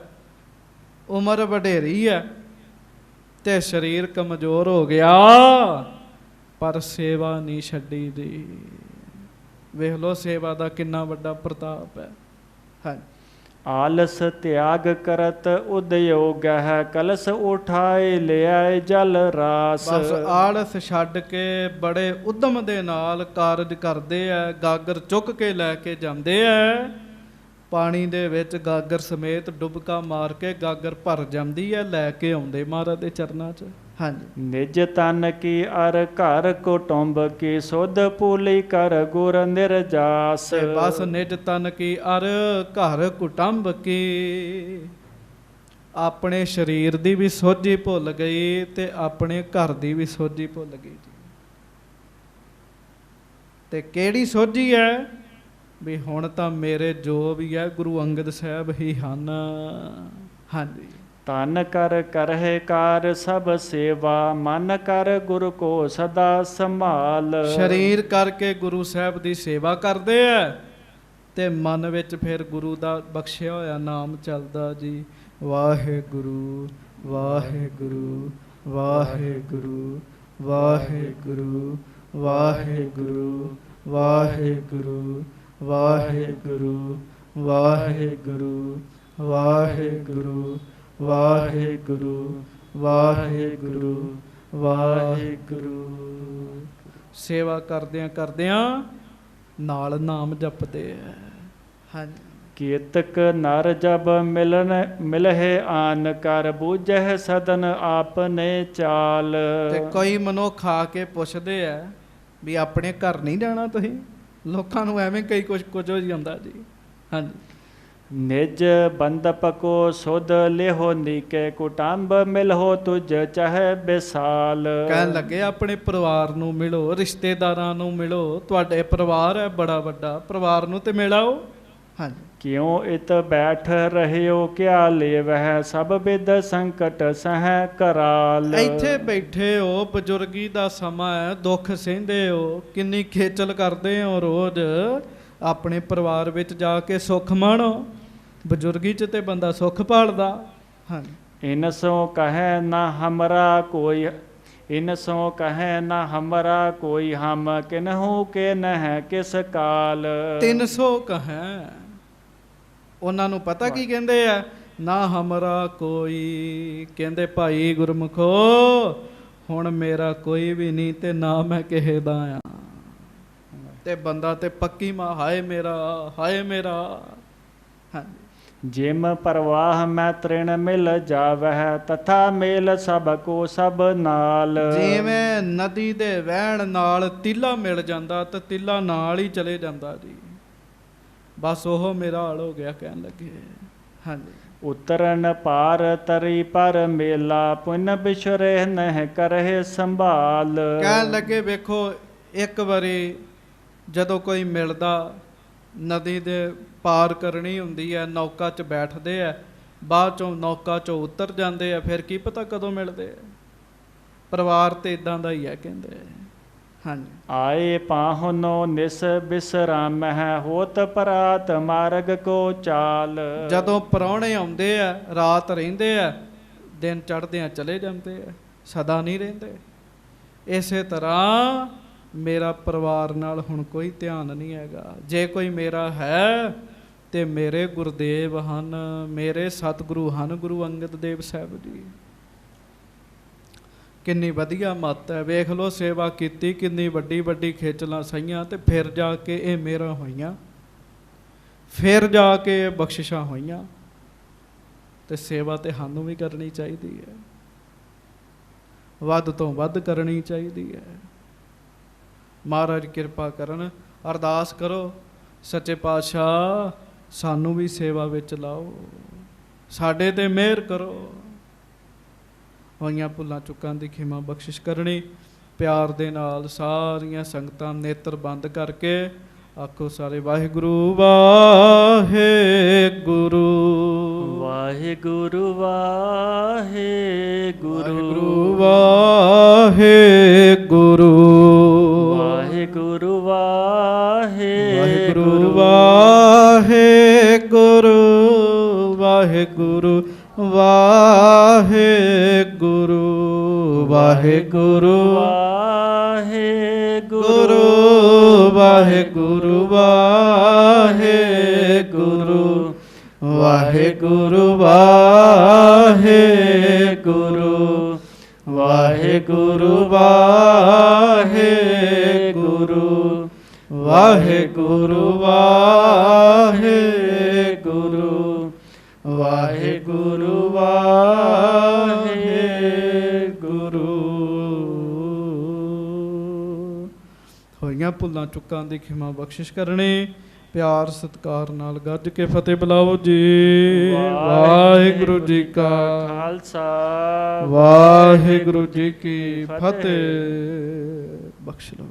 A: ਉਮਰ ਵਡੇਰੀ ਹੈ ਤੇ ਸਰੀਰ ਕਮਜ਼ੋਰ ਹੋ ਗਿਆ, ਪਰ ਸੇਵਾ ਨਹੀਂ ਛੱਡੀ ਜੀ। ਵੇਖ ਲਓ ਸੇਵਾ ਦਾ ਕਿੰਨਾ ਵੱਡਾ ਪ੍ਰਤਾਪ ਹੈ। ਹਾਂਜੀ।
B: आलस त्याग करत उद्योग है कलश उठाए ले आए जल रास।
A: ਬਸ ਆਲਸ ਛੱਡ ਕੇ ਬੜੇ ਉਦਮ ਦੇ ਨਾਲ ਕਾਰਜ ਕਰਦੇ ਆ, ਗਾਗਰ ਚੁੱਕ ਕੇ ਲੈ ਕੇ ਜਾਂਦੇ ਆ, ਪਾਣੀ ਦੇ ਵਿੱਚ ਗਾਗਰ ਸਮੇਤ ਡੁਬਕਾ ਮਾਰ ਕੇ ਗਾਗਰ ਭਰ ਜਾਂਦੀ ਹੈ, ਲੈ ਕੇ ਆਉਂਦੇ ਮਹਾਰਾਜ ਦੇ ਚਰਨਾਂ 'ਚ। ਹਾਂਜੀ।
B: निज तन की अर घर कुटुंब की सुध पूली कर गुर निर्जास।
A: ਤੇ ਬਸ ਨਿਜ ਤਨ ਕੀ ਅਰ ਘਰ ਕੁਟੰਬ ਕੀ, ਆਪਣੇ ਸਰੀਰ ਦੀ ਵੀ ਸੋਝੀ ਭੁੱਲ ਗਈ ਤੇ ਆਪਣੇ ਘਰ ਦੀ ਵੀ ਸੋਝੀ ਭੁੱਲ ਗਈ ਜੀ। ਤੇ ਕਿਹੜੀ ਸੋਝੀ ਹੈ ਵੀ ਹੁਣ ਤਾਂ ਮੇਰੇ ਜੋ ਵੀ ਹੈ ਗੁਰੂ ਅੰਗਦ ਸਾਹਿਬ ਹੀ ਹਨ। ਹਾਂਜੀ।
B: तन कर करहे कार सब सेवा मन कर गुरु को सदा संभाल।
A: ਸਰੀਰ ਕਰਕੇ ਗੁਰੂ ਸਾਹਿਬ ਦੀ ਸੇਵਾ ਕਰਦੇ ਆ ਤੇ ਮਨ ਵਿੱਚ ਫਿਰ ਗੁਰੂ ਦਾ ਬਖਸ਼ਿਆ ਹੋਇਆ ਨਾਮ ਚੱਲਦਾ ਜੀ। ਵਾਹਿਗੁਰੂ ਵਾਹਿਗੁਰੂ ਵਾਹਿਗੁਰੂ ਵਾਹਿਗੁਰੂ ਵਾਹਿਗੁਰੂ ਵਾਹਿਗੁਰੂ ਵਾਹਿਗੁਰੂ ਵਾਹਿਗੁਰੂ ਵਾਹਿਗੁਰੂ ਵਾਹਿਗੁਰੂ ਵਾਹਿਗੁਰੂ ਵਾਹਿਗੁਰੂ। ਸੇਵਾ ਕਰਦਿਆਂ ਕਰਦਿਆਂ ਨਾਲ ਨਾਮ ਜਪਦੇ ਆ। ਹਾਂਜੀ।
B: कीर्तक नर जब मिलहे आन कर बूझह सदन आपने चाल।
A: ਤੇ ਕੋਈ ਮਨੁੱਖ ਆ ਕੇ ਪੁੱਛਦੇ ਆ ਵੀ ਆਪਣੇ ਘਰ ਨਹੀਂ ਜਾਣਾ ਤੁਸੀਂ, ਲੋਕਾਂ ਨੂੰ ਐਵੇਂ ਕਈ ਕੁਝ ਹੋ ਜਾਂਦਾ ਜੀ। ਹਾਂਜੀ।
B: निज बंदप को सुध लेहो नीके कुटुंब मिलहो तुझ चाहे बेसाल।
A: ਕਹਿਣ ਲੱਗੇ ਆਪਣੇ ਪਰਿਵਾਰ ਨੂੰ ਮਿਲੋ, ਰਿਸ਼ਤੇਦਾਰਾਂ ਨੂੰ ਮਿਲੋ, ਤੁਹਾਡੇ ਪਰਿਵਾਰ ਹੈ ਬੜਾ ਵੱਡਾ, ਪਰਿਵਾਰ ਨੂੰ ਤੇ ਮਿਲਾਓ। ਹਾਂਜੀ।
B: क्यों इत बैठ रहे हो क्या ले वह सब विद संकट सह कराल।
A: ਇੱਥੇ ਬੈਠੇ ਹੋ, ਬਜ਼ੁਰਗੀ ਦਾ ਸਮਾਂ ਹੈ, ਦੁੱਖ ਸਹਿੰਦੇ ਹੋ, ਕਿੰਨੀ ਖੇਚਲ ਕਰਦੇ ਹੋ ਰੋਜ਼, ਆਪਣੇ ਪਰਿਵਾਰ ਵਿੱਚ ਜਾ ਕੇ ਸੁੱਖ ਮਾਣੋ। ਬਜ਼ੁਰਗੀ 'ਚ ਤੇ ਬੰਦਾ ਸੁੱਖ ਭਾਲਦਾ। ਹਾਂਜੀ।
B: इनसो कहे ना हमरा कोई इनसो कहे ना हमरा कोई हम किन्हू के नह किस काल।
A: 300 ਕਹੈ, ਉਹਨਾਂ ਨੂੰ ਪਤਾ ਕੀ ਕਹਿੰਦੇ ਆ? ਨਾ ਹਮਰਾ ਕੋਈ, ਕਹਿੰਦੇ ਭਾਈ ਗੁਰਮੁਖੋ ਹੁਣ ਮੇਰਾ ਕੋਈ ਵੀ ਨਹੀਂ ਤੇ ਨਾ ਮੈਂ ਕਿਸੇ ਦਾ ਆ। ਤੇ ਬੰਦਾ ਤੇ ਪੱਕੀ ਮਾ ਹਾਏ ਮੇਰਾ, ਹਾਏ ਮੇਰਾ। ਹਾਂਜੀ।
B: जिम प्रवाह में तृण मिल जावह तथा मेल सब को सब नाल।
A: ਜਿਵੇਂ ਨਦੀ ਦੇ ਵਹਿਣ ਨਾਲ ਤੀਲਾ ਮਿਲ ਜਾਂਦਾ ਤੇ ਤੀਲਾ ਨਾਲ ਹੀ ਚਲੇ ਜਾਂਦਾ ਜੀ। ਬਸ ਉਹ ਮੇਰਾ ਹਾਲ ਹੋ ਗਿਆ ਕਹਿਣ ਲੱਗੇ। ਹਾਂਜੀ।
B: उतरन पार तरी पर मेला पुन बिछुरे नह करहे संभाल।
A: ਕਹਿਣ ਲੱਗੇ ਵੇਖੋ ਇੱਕ ਵਾਰੀ ਜਦੋਂ ਕੋਈ ਮਿਲਦਾ, ਨਦੀ ਦੇ ਪਾਰ ਕਰਨੀ ਹੁੰਦੀ ਹੈ, ਨੌਕਾ 'ਚ ਬੈਠਦੇ ਆ, ਬਾਅਦ 'ਚੋਂ ਨੌਕਾ 'ਚੋਂ ਉਤਰ ਜਾਂਦੇ ਆ, ਫਿਰ ਕੀ ਪਤਾ ਕਦੋਂ ਮਿਲਦੇ ਆ। ਪਰਿਵਾਰ ਤੇ ਇਦਾਂ ਦਾ ਹੀ ਹੈ ਕਹਿੰਦੇ। ਹਾਂਜੀ।
B: ਆਏ ਪਾਹੁਨੋ ਨਿਸ ਬਿਸਰਾਮ ਹੈ ਹੋਤ ਪਰਾਤ ਮਾਰਗ ਕੋ ਚਾਲ।
A: ਜਦੋਂ ਪ੍ਰਾਹੁਣੇ ਆਉਂਦੇ ਆ ਰਾਤ ਰਹਿੰਦੇ ਆ, ਦਿਨ ਚੜ੍ਹਦਿਆਂ ਚਲੇ ਜਾਂਦੇ ਆ, ਸਦਾ ਨਹੀਂ ਰਹਿੰਦੇ। ਇਸੇ ਤਰ੍ਹਾਂ ਮੇਰਾ ਪਰਿਵਾਰ ਨਾਲ ਹੁਣ ਕੋਈ ਧਿਆਨ ਨਹੀਂ ਹੈਗਾ। ਜੇ ਕੋਈ ਮੇਰਾ ਹੈ ਤੇ ਮੇਰੇ ਗੁਰਦੇਵ ਹਨ, ਮੇਰੇ ਸਤਿਗੁਰੂ ਹਨ, ਗੁਰੂ ਅੰਗਦ ਦੇਵ ਸਾਹਿਬ ਜੀ। ਕਿੰਨੀ ਵਧੀਆ ਮੱਤ ਹੈ। ਵੇਖ ਲਓ ਸੇਵਾ ਕੀਤੀ, ਕਿੰਨੀ ਵੱਡੀ ਵੱਡੀ ਖੇਚਲਾਂ ਸਹੀਆਂ, ਤੇ ਫਿਰ ਜਾ ਕੇ ਇਹ ਮੇਰਾ ਹੋਈਆਂ, ਫਿਰ ਜਾ ਕੇ ਬਖਸ਼ਿਸ਼ਾਂ ਹੋਈਆਂ। ਤੇ ਸੇਵਾ ਤੇ ਸਾਨੂੰ ਵੀ ਕਰਨੀ ਚਾਹੀਦੀ ਹੈ, ਵੱਧ ਤੋਂ ਵੱਧ ਕਰਨੀ ਚਾਹੀਦੀ ਹੈ। ਮਹਾਰਾਜ ਕਿਰਪਾ ਕਰਨ, ਅਰਦਾਸ ਕਰੋ ਸੱਚੇ ਪਾਤਸ਼ਾਹ ਸਾਨੂੰ ਵੀ ਸੇਵਾ ਵਿੱਚ ਲਾਓ, ਸਾਡੇ ਤੇ ਮਿਹਰ ਕਰੋ। ਹੋਈਆਂ ਭੁੱਲਾਂ ਚੁੱਕਾਂ ਦੀ ਖਿਮਾ ਬਖਸ਼ਿਸ਼ ਕਰਨੀ। ਪਿਆਰ ਦੇ ਨਾਲ ਸਾਰੀਆਂ ਸੰਗਤਾਂ ਨੇਤਰ ਬੰਦ ਕਰਕੇ ਆਖੋ ਸਾਰੇ ਵਾਹਿਗੁਰੂ ਵਾਹਿਗੁਰੂ।
B: ਵਾਹਿਗੁਰੂ ਵਾਹਿਗੁਰੂ
A: ਵਾਹਿਗੁਰੂ
B: ਵਾਹਿਗੁਰੂ
A: ਵਾਹਿਗੁਰੂ
B: ਵਾਹਿਗੁਰੂ
A: ਵਾਹਿਗੁਰੂ ਵਾਹਿਗੁਰੂ ਵਾਹਿਗੁਰੂ ਵਾਹਿਗੁਰੂ ਵਾਹਿਗੁਰੂ ਵਾਹਿਗੁਰੂ ਵਾਹਿਗੁਰੂ ਵਾਹਿਗੁਰੂ ਵਾਹਿਗੁਰੂ ਵਾਹਿਗੁਰੂ ਵਾਹਿਗੁਰੂ ਵਾਹਿਗੁਰੂ ਵਾਹਿਗੁਰੂ। ਹੋਈਆਂ ਭੁੱਲਾਂ ਚੁੱਕਾਂ ਦੀ ਖਿਮਾ ਬਖਸ਼ਿਸ਼ ਕਰਨੀ। ਪਿਆਰ ਸਤਿਕਾਰ ਨਾਲ ਗੱਜ ਕੇ ਫਤਿਹ ਬੁਲਾਓ ਜੀ। ਵਾਹਿਗੁਰੂ ਜੀ ਕਾ
B: ਖਾਲਸਾ,
A: ਵਾਹਿਗੁਰੂ ਜੀ ਕੀ ਫਤਿਹ। ਬਖਸ਼ ਲਓ।